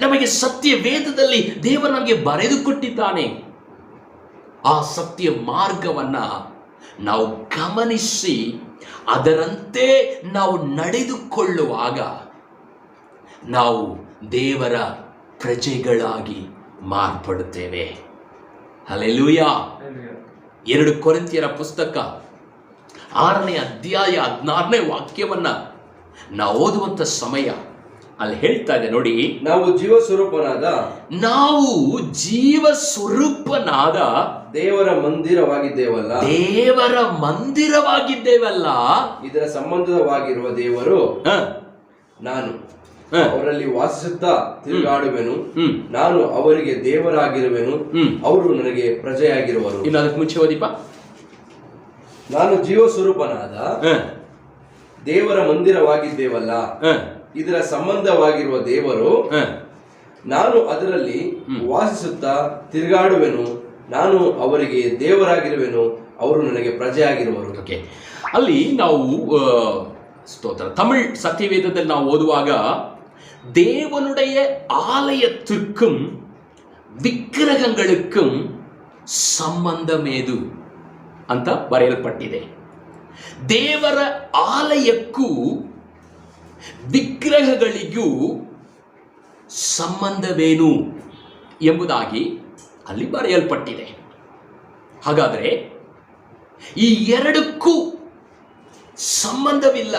ನಮಗೆ ಸತ್ಯ ವೇದದಲ್ಲಿ ದೇವರು ನಮಗೆ ಬರೆದು ಕೊಟ್ಟಿದ್ದಾನೆ. ಆ ಸತ್ಯ ಮಾರ್ಗವನ್ನ ನಾವು ಗಮನಿಸಿ ಅದರಂತೆ ನಾವು ನಡೆದುಕೊಳ್ಳುವಾಗ ನಾವು ದೇವರ ಪ್ರಜೆಗಳಾಗಿ ಮಾರ್ಪಡುತ್ತೇವೆ. ಹಲ್ಲೆಲೂಯಾ. 2 ಕೊರಿಂಥಿಯರ ಪುಸ್ತಕ 6ನೇ ಅಧ್ಯಾಯ 16ನೇ ವಾಕ್ಯವನ್ನ ನಾವು ಓದುವಂತ ಸಮಯ ಅಲ್ಲಿ ಹೇಳ್ತಾ ಇದೆ ನೋಡಿ, ನಾವು ಜೀವ ಸ್ವರೂಪನಾದ ದೇವರ ಮಂದಿರವಾಗಿದ್ದೇವಲ್ಲ, ಇದರ ಸಂಬಂಧವಾಗಿರುವ ದೇವರು ನಾನು ಅವರಲ್ಲಿ ವಾಸಿಸುತ್ತಾ ತಿರುಗಾಡುವೆನು, ನಾನು ಅವರಿಗೆ ದೇವರಾಗಿರುವೆನು, ಅವರು ನನಗೆ ಪ್ರಜೆಯಾಗಿರುವರು. ಇನ್ನು ಅದಕ್ಕೆ ಮುಂಚೆ ಓದಿಪ, ನಾನು ಜೀವ ಸ್ವರೂಪನಾದ ದೇವರ ಮಂದಿರವಾಗಿದ್ದೇವಲ್ಲ, ಇದರ ಸಂಬಂಧವಾಗಿರುವ ದೇವರು ನಾನು ಅದರಲ್ಲಿ ವಾಸಿಸುತ್ತಾ ತಿರುಗಾಡುವೆನು, ನಾನು ಅವರಿಗೆ ದೇವರಾಗಿರುವೆನು, ಅವರು ನನಗೆ ಪ್ರಜೆಯಾಗಿರುವರು. ಓಕೆ, ಅಲ್ಲಿ ನಾವು ಸ್ತೋತ್ರ ತಮಿಳ್ ಸತ್ಯವೇದದಲ್ಲಿ ನಾವು ಓದುವಾಗ தேவனுடைய ஆலயத்திற்கும் ವಿಗ್ರಹಗಳಿಗೂ ಸಂಬಂಧಮೇದು ಅಂತ ಬರೆಯಲ್ಪಟ್ಟಿದೆ. ದೇವರ ಆಲಯಕ್ಕೂ ವಿಗ್ರಹಗಳಿಗೂ ಸಂಬಂಧವೇನು ಎಂಬುದಾಗಿ ಅಲ್ಲಿ ಬರೆಯಲ್ಪಟ್ಟಿದೆ. ಹಾಗಾದರೆ ಈ ಎರಡಕ್ಕೂ ಸಂಬಂಧವಿಲ್ಲ.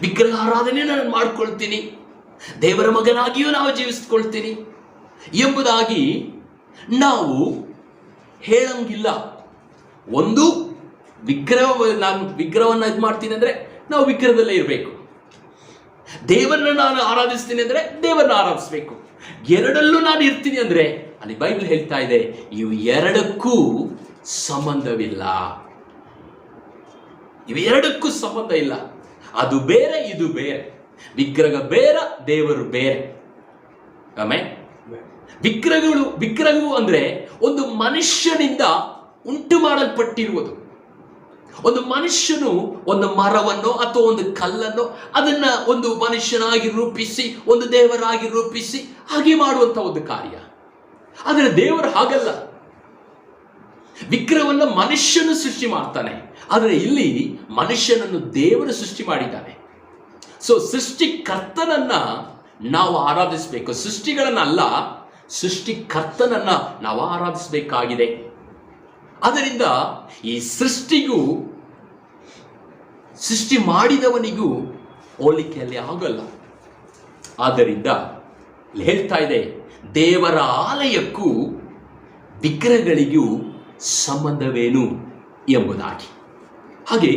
ವಿಗ್ರಹ ಆರಾಧನೆ ನಾನು ಮಾಡ್ಕೊಳ್ತೀನಿ, ದೇವರ ಮಗನಾಗಿಯೂ ನಾವು ಜೀವಿಸ್ಕೊಳ್ತೀನಿ ಎಂಬುದಾಗಿ ನಾವು ಹೇಳಂಗಿಲ್ಲ. ಒಂದು ನಾನು ವಿಗ್ರಹವನ್ನು ಇದು ಮಾಡ್ತೀನಿ ಅಂದರೆ ನಾವು ವಿಗ್ರಹದಲ್ಲೇ ಇರಬೇಕು. ದೇವರನ್ನ ನಾನು ಆರಾಧಿಸ್ತೀನಿ ಅಂದರೆ ದೇವರನ್ನ ಆರಾಧಿಸ್ಬೇಕು. ಎರಡಲ್ಲೂ ನಾನು ಇರ್ತೀನಿ ಅಂದರೆ ಅಲ್ಲಿ ಬೈಬಲ್ ಹೇಳ್ತಾ ಇದೆ ಇವು ಎರಡಕ್ಕೂ ಸಂಬಂಧವಿಲ್ಲ. ಇವೆರಡಕ್ಕೂ ಸಂಬಂಧ ಇಲ್ಲ. ಅದು ಬೇರೆ, ಇದು ಬೇರೆ. ವಿಗ್ರಹ ಬೇರೆ, ದೇವರು ಬೇರೆ. ಆಮೇಲೆ ವಿಗ್ರಹವು ಅಂದ್ರೆ ಒಂದು ಮನುಷ್ಯನಿಂದ ಉಂಟು ಮಾಡಲ್ಪಟ್ಟಿರುವುದು. ಒಂದು ಮನುಷ್ಯನು ಒಂದು ಮರವನ್ನು ಅಥವಾ ಒಂದು ಕಲ್ಲನ್ನು ಅದನ್ನ ಒಂದು ಮನುಷ್ಯನಾಗಿ ರೂಪಿಸಿ, ಒಂದು ದೇವರಾಗಿ ರೂಪಿಸಿ ಹಾಗೆ ಮಾಡುವಂತ ಒಂದು ಕಾರ್ಯ. ಆದರೆ ದೇವರು ಹಾಗಲ್ಲ. ವಿಗ್ರಹವನ್ನು ಮನುಷ್ಯನು ಸೃಷ್ಟಿ ಮಾಡ್ತಾನೆ, ಆದರೆ ಇಲ್ಲಿ ಮನುಷ್ಯನನ್ನು ದೇವರು ಸೃಷ್ಟಿ ಮಾಡಿದ್ದಾನೆ. ಸೊ ಸೃಷ್ಟಿಕರ್ತನನ್ನ ನಾವು ಆರಾಧಿಸಬೇಕು, ಸೃಷ್ಟಿಗಳನ್ನಲ್ಲ, ಸೃಷ್ಟಿಕರ್ತನನ್ನ ನಾವು ಆರಾಧಿಸಬೇಕಾಗಿದೆ. ಅದರಿಂದ ಈ ಸೃಷ್ಟಿಗೂ ಸೃಷ್ಟಿ ಮಾಡಿದವನಿಗೂ ಹೋಲಿಕೆಯಲ್ಲಿ ಆಗಲ್ಲ. ಆದ್ದರಿಂದ ಹೇಳ್ತಾ ಇದೆ ದೇವರ ಆಲಯಕ್ಕೂ ವಿಗ್ರಹಗಳಿಗೂ ಸಂಬಂಧವೇನು ಎಂಬುದಾಗಿ. ಹಾಗೆ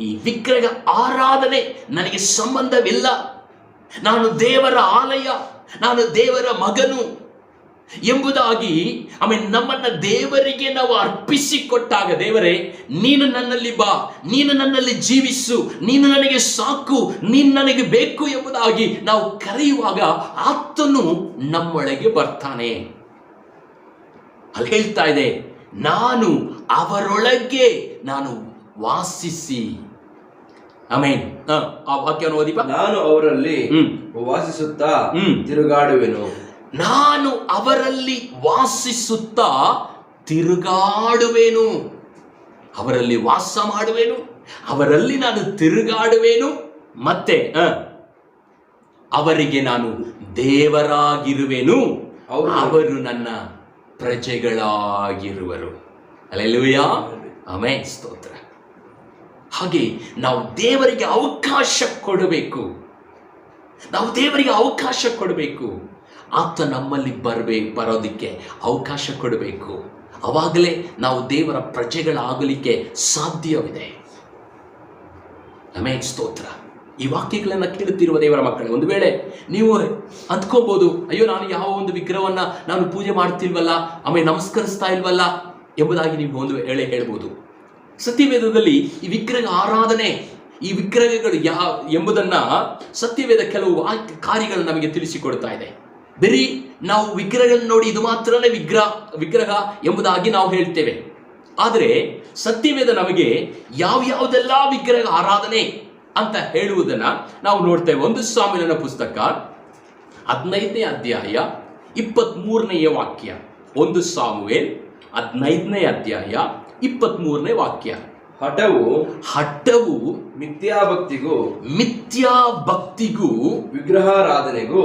ಈ ವಿಗ್ರಹ ಆರಾಧನೆ ನನಗೆ ಸಂಬಂಧವಿಲ್ಲ, ನಾನು ದೇವರ ಆಲಯ, ನಾನು ದೇವರ ಮಗನು ಎಂಬುದಾಗಿ ಆಮೇಲೆ ನಮ್ಮನ್ನ ದೇವರಿಗೆ ನಾವು ಅರ್ಪಿಸಿಕೊಟ್ಟಾಗ, ದೇವರೇ ನೀನು ನನ್ನಲ್ಲಿ ಬಾ, ನೀನು ನನ್ನಲ್ಲಿ ಜೀವಿಸು, ನೀನು ನನಗೆ ಸಾಕು, ನೀನು ನನಗೆ ಬೇಕು ಎಂಬುದಾಗಿ ನಾವು ಕರೆಯುವಾಗ ಆತನು ನಮ್ಮೊಳಗೆ ಬರ್ತಾನೆ. ಅಲ್ಲಿ ಹೇಳ್ತಾ ಇದೆ ನಾನು ಅವರೊಳಗೆ ನಾನು ವಾಸಿಸಿ. ಆಮೇನ್. ಆ ವಾಕ್ಯವನ್ನು ಓದಿಪ. ನಾನು ಅವರಲ್ಲಿ ವಾಸಿಸುತ್ತಾ ತಿರುಗಾಡುವೆನು. ನಾನು ಅವರಲ್ಲಿ ವಾಸಿಸುತ್ತಾ ತಿರುಗಾಡುವೆನು. ಅವರಲ್ಲಿ ವಾಸ ಮಾಡುವೆನು, ಅವರಲ್ಲಿ ನಾನು ತಿರುಗಾಡುವೆನು, ಮತ್ತೆ ಅವರಿಗೆ ನಾನು ದೇವರಾಗಿರುವೆನು, ಅವರು ನನ್ನ ಪ್ರಜೆಗಳಾಗಿರುವರು. ಹಲ್ಲೆಲೂಯಾ, ಆಮೆನ್, ಸ್ತೋತ್ರ. ಹಾಗೆ ನಾವು ದೇವರಿಗೆ ಅವಕಾಶ ಕೊಡಬೇಕು. ನಾವು ದೇವರಿಗೆ ಅವಕಾಶ ಕೊಡಬೇಕು. ಆತ ನಮ್ಮಲ್ಲಿ ಬರೋದಕ್ಕೆ ಅವಕಾಶ ಕೊಡಬೇಕು. ಅವಾಗಲೇ ನಾವು ದೇವರ ಪ್ರಜೆಗಳಾಗಲಿಕ್ಕೆ ಸಾಧ್ಯವಿದೆ. ಆಮೆನ್, ಸ್ತೋತ್ರ. ಈ ವಾಕ್ಯಗಳನ್ನು ಕೇಳುತ್ತಿರುವ ದೇವರ ಮಕ್ಕಳೇ, ಒಂದು ವೇಳೆ ನೀವು ಅಂದ್ಕೋಬಹುದು, ಅಯ್ಯೋ ನಾನು ಯಾವ ಒಂದು ವಿಗ್ರಹವನ್ನ ನಾನು ಪೂಜೆ ಮಾಡ್ತಿಲ್ವಲ್ಲ, ಆಮೇಲೆ ನಮಸ್ಕರಿಸ್ತಾ ಇಲ್ವಲ್ಲ ಎಂಬುದಾಗಿ ನೀವು ಒಂದು ವೇಳೆ ಹೇಳ್ಬೋದು. ಸತ್ಯವೇದದಲ್ಲಿ ಈ ವಿಗ್ರಹ ಆರಾಧನೆ, ಈ ವಿಗ್ರಹಗಳು ಎಂಬುದನ್ನ ಸತ್ಯವೇದ ಕೆಲವು ಕಾರ್ಯಗಳನ್ನು ನಮಗೆ ತಿಳಿಸಿಕೊಡ್ತಾ ಇದೆ. ಬರೀ ನಾವು ವಿಗ್ರಹಗಳನ್ನು ನೋಡಿ ಇದು ಮಾತ್ರನೇ ವಿಗ್ರಹ ಎಂಬುದಾಗಿ ನಾವು ಹೇಳ್ತೇವೆ. ಆದರೆ ಸತ್ಯವೇದ ನಮಗೆ ಯಾವ್ಯಾವುದೆಲ್ಲ ವಿಗ್ರಹ ಆರಾಧನೆ, ನಾವು ದೇವರಿಗೆ ಅಂತ ಹೇಳುವುದನ್ನ ನಾವು ನೋಡ್ತೇವೆ. 1 ಸಾಮುವೇಲನ ಪುಸ್ತಕ 15ನೇ ಅಧ್ಯಾಯ 23ನೇ ವಾಕ್ಯ. 1 ಸಾಮುವೇಲ್ 15ನೇ ಅಧ್ಯಾಯ 23ನೇ ವಾಕ್ಯ. ಹಠವು ಮಿಥ್ಯಾಭಕ್ತಿಗೂ ವಿಗ್ರಹಾರಾಧನೆಗೂ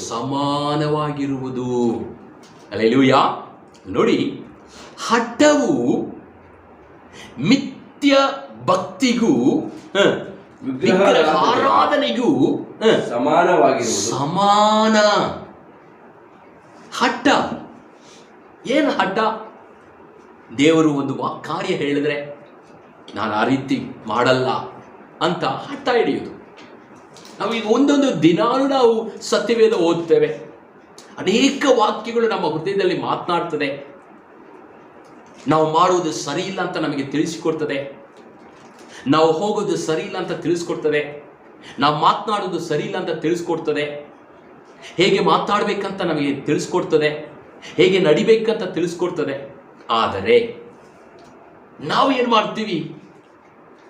ಸಮಾನವಾಗಿರುವುದು. ಹಲ್ಲೆಲೂಯಾ. ನೋಡಿ, ಹಠವು ಮಿಥ್ಯ ಭಕ್ತಿಗೂ ವಿಗ್ರಹಾರಾಧನೆಗೂ ಸಮಾನ. ಹಠ ಏನು? ಹಠ ದೇವರು ಒಂದು ಕಾರ್ಯ ಹೇಳಿದ್ರೆ ನಾನು ಆ ರೀತಿ ಮಾಡಲ್ಲ ಅಂತ ಹಠ ಹಿಡಿಯುವುದು. ನಾವು ಈಗ ಒಂದೊಂದು ದಿನಾನು ನಾವು ಸತ್ಯವೇದ ಓದ್ತೇವೆ. ಅನೇಕ ವಾಕ್ಯಗಳು ನಮ್ಮ ಹೃದಯದಲ್ಲಿ ಮಾತನಾಡ್ತದೆ. ನಾವು ಮಾಡುವುದು ಸರಿ ಇಲ್ಲ ಅಂತ ನಮಗೆ ತಿಳಿಸಿಕೊಡ್ತದೆ. ನಾವು ಹೋಗೋದು ಸರಿ ಇಲ್ಲ ಅಂತ ತಿಳಿಸ್ಕೊಡ್ತದೆ. ನಾವು ಮಾತನಾಡೋದು ಸರಿ ಇಲ್ಲ ಅಂತ ತಿಳಿಸ್ಕೊಡ್ತದೆ. ಹೇಗೆ ಮಾತಾಡಬೇಕಂತ ನಮಗೆ ತಿಳಿಸ್ಕೊಡ್ತದೆ. ಹೇಗೆ ನಡಿಬೇಕಂತ ತಿಳಿಸ್ಕೊಡ್ತದೆ. ಆದರೆ ನಾವು ಏನು ಮಾಡ್ತೀವಿ?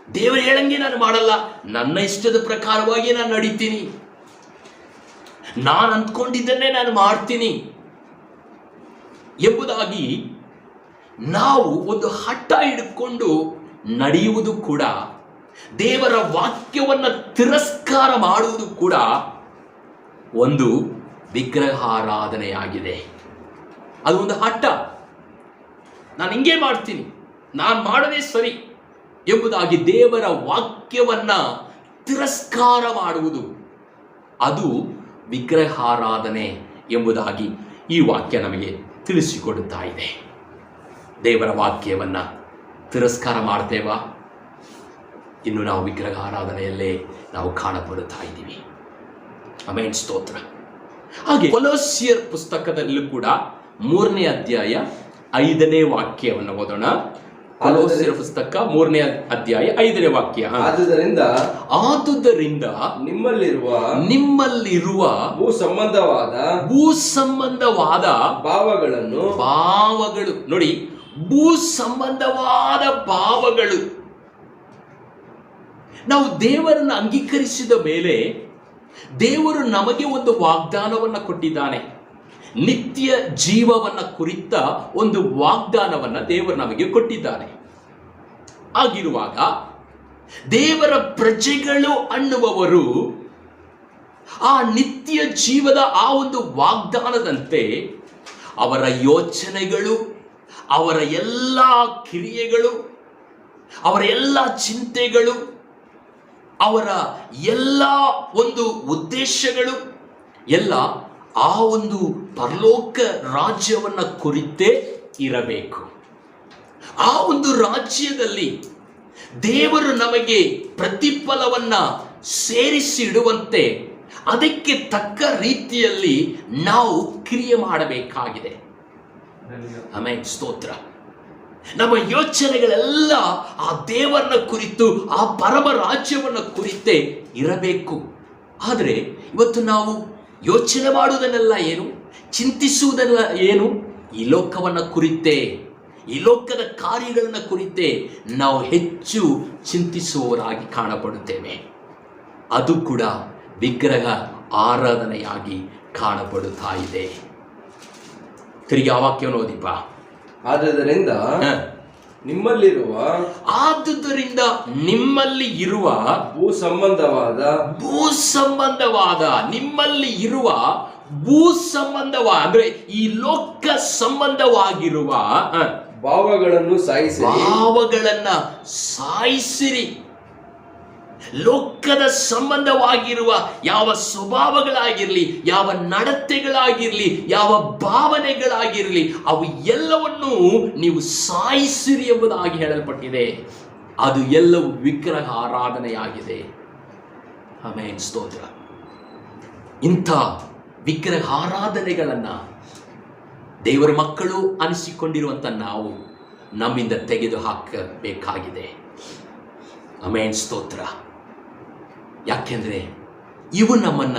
ದೇವರು ಹೇಳಂಗೆ ನಾನು ಮಾಡಲ್ಲ, ನನ್ನ ಇಷ್ಟದ ಪ್ರಕಾರವಾಗಿ ನಾನು ನಡೀತೀನಿ, ನಾನು ಅಂದ್ಕೊಂಡಿದ್ದನ್ನೇ ನಾನು ಮಾಡ್ತೀನಿ ಎಂಬುದಾಗಿ ನಾವು ಒಂದು ಹಠ ಹಿಡ್ಕೊಂಡು ನಡೆಯುವುದು ಕೂಡ, ದೇವರ ವಾಕ್ಯವನ್ನು ತಿರಸ್ಕಾರ ಮಾಡುವುದು ಕೂಡ ಒಂದು ವಿಗ್ರಹಾರಾಧನೆಯಾಗಿದೆ. ಅದು ಒಂದು ಹಠ. ನಾನು ಹಿಂಗೆ ಮಾಡ್ತೀನಿ, ನಾನು ಮಾಡದೇ ಸರಿ ಎಂಬುದಾಗಿ ದೇವರ ವಾಕ್ಯವನ್ನ ತಿರಸ್ಕಾರ ಮಾಡುವುದು, ಅದು ವಿಗ್ರಹಾರಾಧನೆ ಎಂಬುದಾಗಿ ಈ ವಾಕ್ಯ ನಮಗೆ ತಿಳಿಸಿಕೊಡುತ್ತಾ ಇದೆ. ದೇವರ ವಾಕ್ಯವನ್ನ ತಿರಸ್ಕಾರ ಮಾಡ್ತೇವಾ? ಇನ್ನು ನಾವು ವಿಗ್ರಹಾರಾಧನೆಯಲ್ಲೇ ನಾವು ಕಾಣಪಡುತ್ತಾ ಇದ್ದೀವಿ. ಆಮೆನ್, ಸ್ತೋತ್ರ. ಹಾಗೆ ಕೊಲೋಸ್ಯರ ಪುಸ್ತಕದಲ್ಲೂ ಕೂಡ 3ನೇ ಅಧ್ಯಾಯ 5ನೇ ವಾಕ್ಯವನ್ನು ಓದೋಣ. ಕೊಲೋಸ್ಯರ ಪುಸ್ತಕ 3ನೇ ಅಧ್ಯಾಯ 5ನೇ ವಾಕ್ಯ. ಆದುದರಿಂದ ನಿಮ್ಮಲ್ಲಿರುವ ಭೂ ಸಂಬಂಧವಾದ ಭಾವಗಳು ನೋಡಿ, ಭೂ ಸಂಬಂಧವಾದ ಭಾವಗಳು. ನಾವು ದೇವರನ್ನು ಅಂಗೀಕರಿಸಿದ ಮೇಲೆ ದೇವರು ನಮಗೆ ಒಂದು ವಾಗ್ದಾನವನ್ನು ಕೊಟ್ಟಿದ್ದಾನೆ. ನಿತ್ಯ ಜೀವವನ್ನ ಕುರಿತ ಒಂದು ವಾಗ್ದಾನವನ್ನ ದೇವರು ನಮಗೆ ಕೊಟ್ಟಿದ್ದಾನೆ. ಆಗಿರುವಾಗ ದೇವರ ಪ್ರಜೆಗಳು ಅನ್ನುವವರು ಆ ನಿತ್ಯ ಜೀವದ ಆ ಒಂದು ವಾಗ್ದಾನದಂತೆ ಅವರ ಯೋಚನೆಗಳು, ಅವರ ಎಲ್ಲ ಕ್ರಿಯೆಗಳು, ಅವರ ಎಲ್ಲ ಚಿಂತೆಗಳು, ಅವರ ಎಲ್ಲ ಒಂದು ಉದ್ದೇಶಗಳು ಎಲ್ಲ ಆ ಒಂದು ಪರಲೋಕ ರಾಜ್ಯವನ್ನ ಕುರಿತೇ ಇರಬೇಕು. ಆ ಒಂದು ರಾಜ್ಯದಲ್ಲಿ ದೇವರು ನಮಗೆ ಪ್ರತಿಫಲವನ್ನ ಸೇರಿಸಿ ಇಡುವಂತೆ ಅದಕ್ಕೆ ತಕ್ಕ ರೀತಿಯಲ್ಲಿ ನಾವು ಕ್ರಿಯೆ ಮಾಡಬೇಕಾಗಿದೆ. ಆಮೆನ್, ಸ್ತೋತ್ರ. ನಮ್ಮ ಯೋಚನೆಗಳೆಲ್ಲ ಆ ದೇವರನ್ನ ಕುರಿತು, ಆ ಪರಮ ರಾಜ್ಯವನ್ನ ಕುರಿತೇ ಇರಬೇಕು. ಆದರೆ ಇವತ್ತು ನಾವು ಯೋಚನೆ ಮಾಡುವುದನ್ನೆಲ್ಲ ಏನು, ಚಿಂತಿಸುವುದೆಲ್ಲ ಏನು? ಈ ಲೋಕವನ್ನ ಕುರಿತೇ, ಈ ಲೋಕದ ಕಾರ್ಯಗಳನ್ನ ಕುರಿತೇ ನಾವು ಹೆಚ್ಚು ಚಿಂತಿಸುವವರಾಗಿ ಕಾಣಪಡುತ್ತೇವೆ. ಅದು ಕೂಡ ವಿಗ್ರಹ ಆರಾಧನೆಯಾಗಿ ಕಾಣಪಡುತ್ತಾ ಇದೆ. ತಿರುಗಿ ಆ ವಾಕ್ಯವನ್ನು ಓದಿಪ್ಪ. ಆದುದರಿಂದ ನಿಮ್ಮಲ್ಲಿ ಇರುವ ಭೂ ಸಂಬಂಧವಾದ ನಿಮ್ಮಲ್ಲಿ ಇರುವ ಭೂ ಸಂಬಂಧವಾದ ಅಂದ್ರೆ ಈ ಲೋಕ ಸಂಬಂಧವಾಗಿರುವ ಭಾವಗಳನ್ನ ಸಾಯಿಸಿರಿ. ಲೋಕದ ಸಂಬಂಧವಾಗಿರುವ ಯಾವ ಸ್ವಭಾವಗಳಾಗಿರಲಿ, ಯಾವ ನಡತೆಗಳಾಗಿರಲಿ, ಯಾವ ಭಾವನೆಗಳಾಗಿರಲಿ, ಅವು ಎಲ್ಲವನ್ನೂ ನೀವು ಸಾಯಿಸಿರಿ ಎಂಬುದಾಗಿ ಹೇಳಲ್ಪಟ್ಟಿದೆ. ಅದು ಎಲ್ಲವೂ ವಿಗ್ರಹ ಆರಾಧನೆಯಾಗಿದೆ. ಆಮೆನ್, ಸ್ತೋತ್ರ. ಇಂಥ ವಿಗ್ರಹ ಆರಾಧನೆಗಳನ್ನ ದೇವರ ಮಕ್ಕಳು ಅನಿಸಿಕೊಂಡಿರುವಂತ ನಾವು ನಮ್ಮಿಂದ ತೆಗೆದು ಹಾಕಬೇಕಾಗಿದೆ. ಆಮೆನ್, ಸ್ತೋತ್ರ. ಯಾಕೆಂದ್ರೆ ಇವು ನಮ್ಮನ್ನ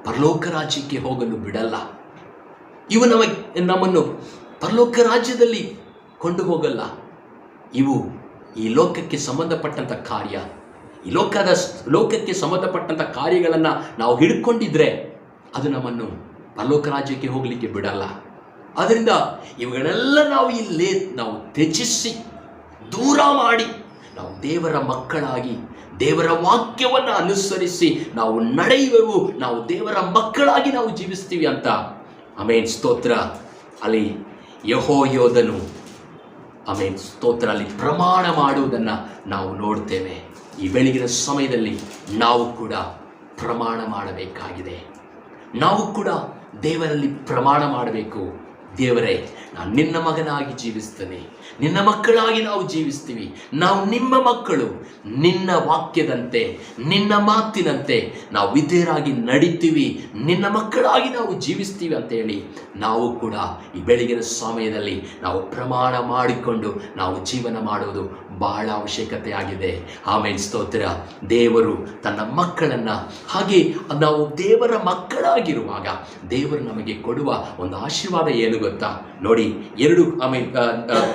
ಪರಲೋಕ ರಾಜ್ಯಕ್ಕೆ ಹೋಗಲು ಬಿಡಲ್ಲ. ಇವು ನಮ್ಮನ್ನು ಪರಲೋಕ ರಾಜ್ಯದಲ್ಲಿ ಕೊಂಡು ಹೋಗಲ್ಲ. ಇವು ಈ ಲೋಕಕ್ಕೆ ಸಂಬಂಧಪಟ್ಟಂಥ ಕಾರ್ಯ, ಈ ಲೋಕಕ್ಕೆ ಸಂಬಂಧಪಟ್ಟಂಥ ಕಾರ್ಯಗಳನ್ನು ನಾವು ಹಿಡ್ಕೊಂಡಿದ್ರೆ ಅದು ನಮ್ಮನ್ನು ಪರಲೋಕ ರಾಜ್ಯಕ್ಕೆ ಹೋಗಲಿಕ್ಕೆ ಬಿಡಲ್ಲ. ಅದರಿಂದ ಇವುಗಳೆಲ್ಲ ನಾವು ತ್ಯಜಿಸಿ ದೂರ ಮಾಡಿ ನಾವು ದೇವರ ಮಕ್ಕಳಾಗಿ ದೇವರ ವಾಕ್ಯವನ್ನು ಅನುಸರಿಸಿ ನಾವು ನಡೆಯುವೆವು, ನಾವು ದೇವರ ಮಕ್ಕಳಾಗಿ ನಾವು ಜೀವಿಸ್ತೀವಿ ಅಂತ ಆಮೆನ್ ಸ್ತೋತ್ರ. ಅಲ್ಲಿ ಯೆಹೋಯೋದನು ಆಮೆನ್ ಸ್ತೋತ್ರ ಅಲ್ಲಿ ಪ್ರಮಾಣ ಮಾಡುವುದನ್ನು ನಾವು ನೋಡ್ತೇವೆ. ಈ ಬೆಳಗಿನ ಸಮಯದಲ್ಲಿ ನಾವು ಕೂಡ ಪ್ರಮಾಣ ಮಾಡಬೇಕಾಗಿದೆ. ನಾವು ಕೂಡ ದೇವರಲ್ಲಿ ಪ್ರಮಾಣ ಮಾಡಬೇಕು. ದೇವರೇ, ನಾನು ನಿನ್ನ ಮಗನಾಗಿ ಜೀವಿಸ್ತೇನೆ, ನಿನ್ನ ಮಕ್ಕಳಾಗಿ ನಾವು ಜೀವಿಸ್ತೀವಿ, ನಾವು ನಿಮ್ಮ ಮಕ್ಕಳು, ನಿನ್ನ ವಾಕ್ಯದಂತೆ ನಿನ್ನ ಮಾತಿನಂತೆ ನಾವು ವಿಧೇಯರಾಗಿ ನಡೀತೀವಿ, ನಿನ್ನ ಮಕ್ಕಳಾಗಿ ನಾವು ಜೀವಿಸ್ತೀವಿ ಅಂತ ಹೇಳಿ ನಾವು ಕೂಡ ಈ ಬೆಳಗಿನ ಸಮಯದಲ್ಲಿ ನಾವು ಪ್ರಮಾಣ ಮಾಡಿಕೊಂಡು ನಾವು ಜೀವನ ಮಾಡುವುದು ಬಹಳ ಅವಶ್ಯಕತೆ ಆಗಿದೆ. ಆಮೇಲೆ ಸ್ತೋತ್ರ. ದೇವರು ತನ್ನ ಮಕ್ಕಳನ್ನು ಹಾಗೆ ನಾವು ದೇವರ ಮಕ್ಕಳಾಗಿರುವಾಗ ದೇವರು ನಮಗೆ ಕೊಡುವ ಒಂದು ಆಶೀರ್ವಾದ ಏನು ಗೊತ್ತಾ? ನೋಡಿ,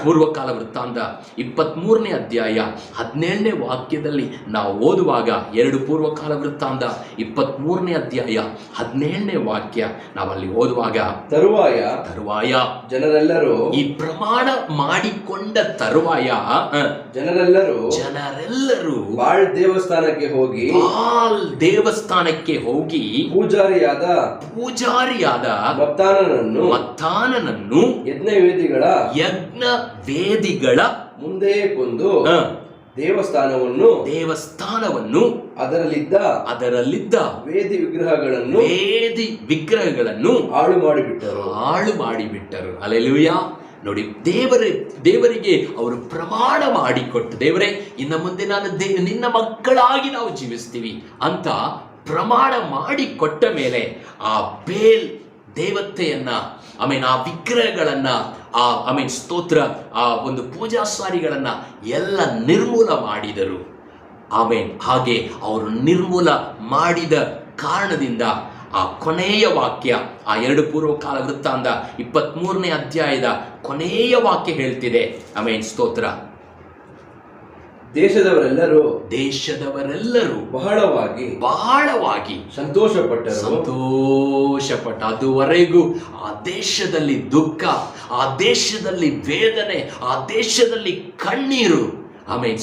ಪೂರ್ವಕಾಲ ವೃತ್ತಾಂತ 23ನೇ ಅಧ್ಯಾಯ 17ನೇ ವಾಕ್ಯದಲ್ಲಿ ನಾವು ಓದುವಾಗ, 2 ಪೂರ್ವಕಾಲ ವೃತ್ತಾಂತ 23ನೇ ಅಧ್ಯಾಯ 17ನೇ ವಾಕ್ಯ ನಾವಲ್ಲಿ ಓದುವಾಗ, ತರುವಾಯ ಜನರೆಲ್ಲರೂ ಈ ಪ್ರಮಾಣ ಮಾಡಿಕೊಂಡ ತರುವಾಯ ಜನರೆಲ್ಲರೂ ಬಾಳ್ ದೇವಸ್ಥಾನಕ್ಕೆ ಹೋಗಿ ಪೂಜಾರಿಯಾದ ಮತ್ತಾನನನ್ನು ಯಜ್ಞವೇದಿಗಳ ಮುಂದೆ ಕೊಂದು ದೇವಸ್ಥಾನವನ್ನು ಅದರಲ್ಲಿದ್ದ ವೇದಿ ವಿಗ್ರಹಗಳನ್ನು ಹಾಳು ಮಾಡಿಬಿಟ್ಟರು. ಹಲ್ಲೆಲೂಯಾ. ನೋಡಿ, ದೇವರಿಗೆ ಅವರು ಪ್ರಮಾಣ ಮಾಡಿಕೊಟ್ಟು, ದೇವರೇ, ಇನ್ನು ಮುಂದೆ ನಾನು ನಿನ್ನ ಮಕ್ಕಳಾಗಿ ನಾವು ಜೀವಿಸ್ತೀವಿ ಅಂತ ಪ್ರಮಾಣ ಮಾಡಿಕೊಟ್ಟ ಮೇಲೆ ಆ ಬೇಲ್ ದೇವತೆಯನ್ನ ಆ ವಿಗ್ರಹಗಳನ್ನ ಸ್ತೋತ್ರ ಆ ಒಂದು ಪೂಜಾಸಾರಿಗಳನ್ನ ಎಲ್ಲ ನಿರ್ಮೂಲ ಮಾಡಿದರು. ಹಾಗೆ ಅವರು ನಿರ್ಮೂಲ ಮಾಡಿದ ಕಾರಣದಿಂದ ಆ ಕೊನೆಯ ವಾಕ್ಯ, ಆ 2 ಪೂರ್ವಕಾಲ ವೃತ್ತಾಂತ 23ನೇ ಅಧ್ಯಾಯದ ಕೊನೆಯ ವಾಕ್ಯ ಹೇಳ್ತಿದೆ, ಸ್ತೋತ್ರ. ದೇಶದವರೆಲ್ಲರೂ ಬಹಳವಾಗಿ ಸಂತೋಷಪಟ್ಟ. ಅದುವರೆಗೂ ಆ ದೇಶದಲ್ಲಿ ದುಃಖ, ಆ ದೇಶದಲ್ಲಿ ವೇದನೆ, ಆ ದೇಶದಲ್ಲಿ ಕಣ್ಣೀರು.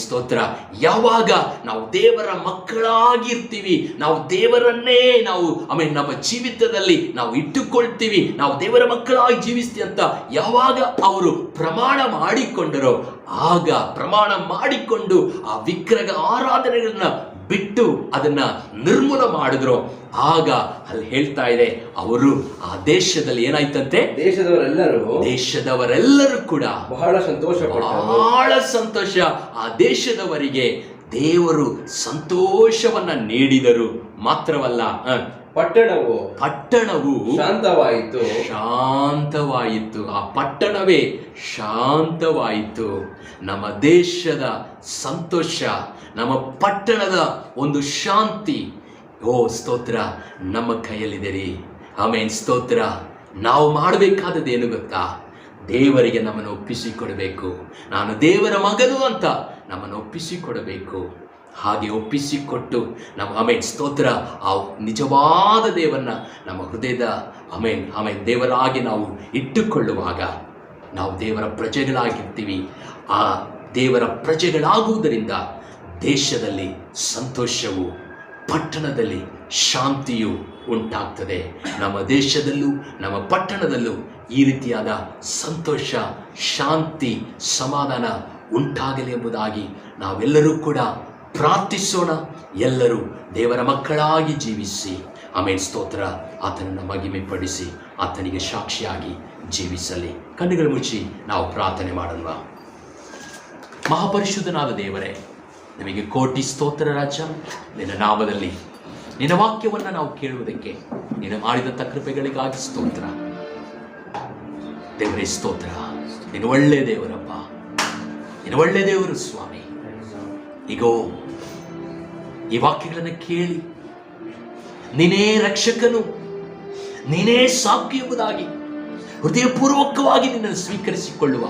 ಸ್ತೋತ್ರ. ಯಾವಾಗ ನಾವು ದೇವರ ಮಕ್ಕಳಾಗಿರ್ತೀವಿ, ನಾವು ದೇವರನ್ನೇ ನಾವು ನಮ್ಮ ಜೀವಿತದಲ್ಲಿ ನಾವು ಇಟ್ಟುಕೊಳ್ತೀವಿ, ನಾವು ದೇವರ ಮಕ್ಕಳಾಗಿ ಜೀವಿಸ್ತೀವಿ ಅಂತ ಯಾವಾಗ ಅವರು ಪ್ರಮಾಣ ಮಾಡಿಕೊಂಡರೋ, ಆಗ ಪ್ರಮಾಣ ಮಾಡಿಕೊಂಡು ಆ ವಿಗ್ರಹ ಆರಾಧನೆಗಳನ್ನ ಬಿಟ್ಟು ಅದನ್ನ ನಿರ್ಮೂಲ ಮಾಡಿದ್ರು. ಆಗ ಅಲ್ಲಿ ಹೇಳ್ತಾ ಇದೆ, ಅವರು ಆ ದೇಶದಲ್ಲಿ ಏನಾಯ್ತಂತೆ, ದೇಶದವರೆಲ್ಲರೂ ಕೂಡ ಬಹಳ ಸಂತೋಷ. ಆ ದೇಶದವರಿಗೆ ದೇವರು ಸಂತೋಷವನ್ನ ನೀಡಿದರು. ಮಾತ್ರವಲ್ಲ, ಪಟ್ಟಣವು ಶಾಂತವಾಯಿತು. ಆ ಪಟ್ಟಣವೇ ಶಾಂತವಾಯಿತು. ನಮ್ಮ ದೇಶದ ಸಂತೋಷ, ನಮ್ಮ ಪಟ್ಟಣದ ಒಂದು ಶಾಂತಿ, ಸ್ತೋತ್ರ, ನಮ್ಮ ಕೈಯಲ್ಲಿದೆ ರೀ. ಸ್ತೋತ್ರ. ನಾವು ಮಾಡಬೇಕಾದದ್ದೇನು ಗೊತ್ತಾ? ದೇವರಿಗೆ ನಮ್ಮನ್ನು ಒಪ್ಪಿಸಿಕೊಡಬೇಕು. ನಾನು ದೇವರ ಮಗನು ಅಂತ ನಮ್ಮನ್ನು ಒಪ್ಪಿಸಿಕೊಡಬೇಕು. ಹಾಗೆ ಒಪ್ಪಿಸಿಕೊಟ್ಟು ನಮ್ಮ ಸ್ತೋತ್ರ ಆ ನಿಜವಾದ ದೇವರನ್ನ ನಮ್ಮ ಹೃದಯದ ದೇವರಾಗಿ ನಾವು ಇಟ್ಟುಕೊಳ್ಳುವಾಗ ನಾವು ದೇವರ ಪ್ರಜೆಗಳಾಗಿರ್ತೀವಿ. ಆ ದೇವರ ಪ್ರಜೆಗಳಾಗುವುದರಿಂದ ದೇಶದಲ್ಲಿ ಸಂತೋಷವು, ಪಟ್ಟಣದಲ್ಲಿ ಶಾಂತಿಯು ಉಂಟಾಗ್ತದೆ. ನಮ್ಮ ದೇಶದಲ್ಲೂ ನಮ್ಮ ಪಟ್ಟಣದಲ್ಲೂ ಈ ರೀತಿಯಾದ ಸಂತೋಷ, ಶಾಂತಿ, ಸಮಾಧಾನ ಉಂಟಾಗಲಿ ಎಂಬುದಾಗಿ ನಾವೆಲ್ಲರೂ ಕೂಡ ಪ್ರಾರ್ಥಿಸೋಣ. ಎಲ್ಲರೂ ದೇವರ ಮಕ್ಕಳಾಗಿ ಜೀವಿಸಿ ಸ್ತೋತ್ರ ಆತನನ್ನು ಮಹಿಮೆಪಡಿಸಿ ಆತನಿಗೆ ಸಾಕ್ಷಿಯಾಗಿ ಜೀವಿಸಲಿ. ಕಣ್ಣುಗಳು ಮುಚ್ಚಿ ನಾವು ಪ್ರಾರ್ಥನೆ ಮಾಡೋಣ. ಮಹಾಪರಿಶುದ್ಧನಾದ ದೇವರೇ, ನಿಮಗೆ ಕೋಟಿ ಸ್ತೋತ್ರ ರಾಜ. ನಿನ್ನ ನಾಮದಲ್ಲಿ ನಿನ್ನ ವಾಕ್ಯವನ್ನು ನಾವು ಕೇಳುವುದಕ್ಕೆ ನೀನು ಮಾಡಿದಂಥ ಕೃಪೆಗಳಿಗಾಗಿ ಸ್ತೋತ್ರ ದೇವರೇ. ಸ್ತೋತ್ರ. ನೀನು ಒಳ್ಳೆ ದೇವರಪ್ಪ, ನೀನು ಒಳ್ಳೆ ದೇವರು ಸ್ವಾಮಿ. ಈಗೋ ಈ ವಾಕ್ಯಗಳನ್ನು ಕೇಳಿ ನೀನೇ ರಕ್ಷಕನು, ನೀನೇ ಸಾಕು ಎಂಬುದಾಗಿ ಹೃದಯಪೂರ್ವಕವಾಗಿ ನಿನ್ನನ್ನು ಸ್ವೀಕರಿಸಿಕೊಳ್ಳುವ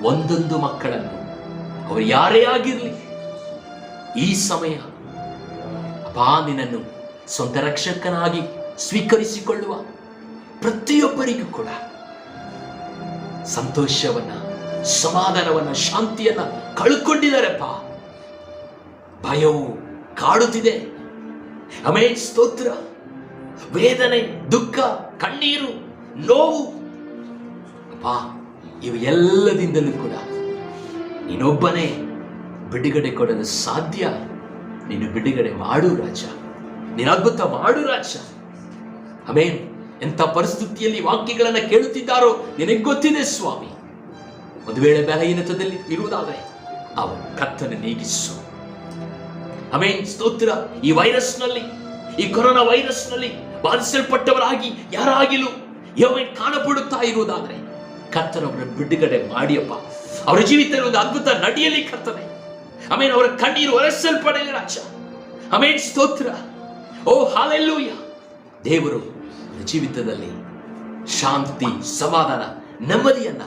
ಒಂದೊಂದು ಮಕ್ಕಳನ್ನು ಅವರು ಯಾರೇ ಆಗಿರಲಿ, ಈ ಸಮಯ ಅಪ್ಪಾ ನಿನ್ನನ್ನು ಸ್ವಂತ ರಕ್ಷಕನಾಗಿ ಸ್ವೀಕರಿಸಿಕೊಳ್ಳುವ ಪ್ರತಿಯೊಬ್ಬರಿಗೂ ಕೂಡ ಸಂತೋಷವನ್ನ, ಸಮಾಧಾನವನ್ನ, ಶಾಂತಿಯನ್ನ ಕಳ್ಕೊಂಡಿದ್ದಾರೆಪ್ಪ. ಭಯವು ಕಾಡುತ್ತಿದೆ. ಆಮೆನ್, ಸ್ತೋತ್ರ. ವೇದನೆ, ದುಃಖ, ಕಣ್ಣೀರು, ನೋವು ಅಪ್ಪ, ಇವು ಎಲ್ಲದಿಂದಲೂ ಕೂಡ ನೀನೊಬ್ಬನೇ ಬಿಡುಗಡೆ ಕೊಡಲು ಸಾಧ್ಯ. ನೀನು ಬಿಡುಗಡೆ ಮಾಡು ರಾಜ, ನೀನು ಅದ್ಭುತ ಮಾಡು ರಾಜ. ಆಮೆನ್. ಎಂಥ ಪರಿಸ್ಥಿತಿಯಲ್ಲಿ ವಾಕ್ಯಗಳನ್ನ ಕೇಳುತ್ತಿದ್ದಾರೋ ನಿನಗೆ ಗೊತ್ತಿದೆ ಸ್ವಾಮಿ. ಒಂದು ವೇಳೆ ಬಲಹೀನತೆಯಲ್ಲಿ ಇರುವುದಾದರೆ ಅವರ ಕತ್ತನ್ನು ನೀಗಿಸು. ಆಮೆನ್, ಸ್ತೋತ್ರ. ಈ ವೈರಸ್ನಲ್ಲಿ, ಈ ಕೊರೋನಾ ವೈರಸ್ನಲ್ಲಿ ಬಾಧಿಸಲ್ಪಟ್ಟವರಾಗಿ ಯಾರಾಗಿಲು ಕಾಣಪಡುತ್ತಾ ಇರುವುದಾದರೆ ಕರ್ತನವರ ಬಿಡುಗಡೆ ಮಾಡಿಯಪ್ಪ. ಅವರ ಜೀವಿತದಲ್ಲಿ ಒಂದು ಅದ್ಭುತ ನಡೆಯಲಿ ಕರ್ತನೆ. ಆಮೆನ್. ಅವರ ಕಣ್ಣೀರು ಒರೆಸಲ್ಪಡಲಿ ರಾಜ. ಆಮೆನ್, ಸ್ತೋತ್ರ. ಓ ಹಲ್ಲೆಲೂಯಾ. ದೇವರು ಜೀವಿತದಲ್ಲಿ ಶಾಂತಿ, ಸಮಾಧಾನ, ನೆಮ್ಮದಿಯನ್ನ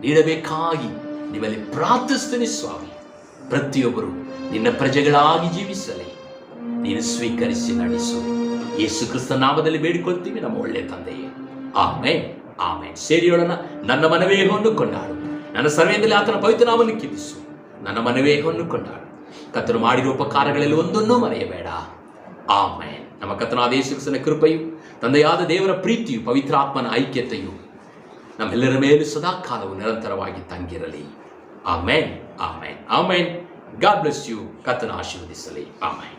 ನೀಡಬೇಕಾಗಿ ನಿಮ್ಮಲ್ಲಿ ಪ್ರಾರ್ಥಿಸ್ತೀನಿ ಸ್ವಾಮಿ. ಪ್ರತಿಯೊಬ್ಬರು ನಿನ್ನ ಪ್ರಜೆಗಳಾಗಿ ಜೀವಿಸಲಿ ನೀನು ಸ್ವೀಕರಿಸಿ ನಡೆಸು. ಯೇಸು ಕ್ರಿಸ್ತ ನಾಮದಲ್ಲಿ ಬೇಡಿಕೊಳ್ತೀವಿ ನಮ್ಮ ಒಳ್ಳೆಯ ತಂದೆಯೇ, ಆಮೆನ್, ಆಮೆನ್. ಸೇರಿಯೋಣ. ನನ್ನ ಮನವೇಹವನ್ನು ಕೊಂಡಾಡು, ನನ್ನ ಸರ್ವೇಂದ್ರಲ್ಲಿ ಆತನ ಪವಿತ್ರ ನಾಮವನ್ನು ಕೀರ್ತಿಸು. ನನ್ನ ಮನವೇಹವನ್ನು ಕೊಂಡಾಡು. ಕರ್ತನು ಮಾಡಿರುವ ಉಪಕಾರಗಳಲ್ಲಿ ಒಂದನ್ನೂ ಮರೆಯಬೇಡ. ಆಮೆನ್. ನಮ್ಮ ಕರ್ತನಾದ ಯೇಸು ಕ್ರಿಸ್ತನ ಕೃಪೆಯು, ತಂದೆಯಾದ ದೇವರ ಪ್ರೀತಿಯು, ಪವಿತ್ರಾತ್ಮನ ಐಕ್ಯತೆಯು ನಮ್ಮೆಲ್ಲರ ಮೇಲೂ ಸದಾ ಕಾಲವು ನಿರಂತರವಾಗಿ ತಂಗಿರಲಿ. Amen, amen, amen. God bless you. ಕರ್ತನ ಆಶೀರ್ವದಿಸಲಿ. ಆಮೆನ್.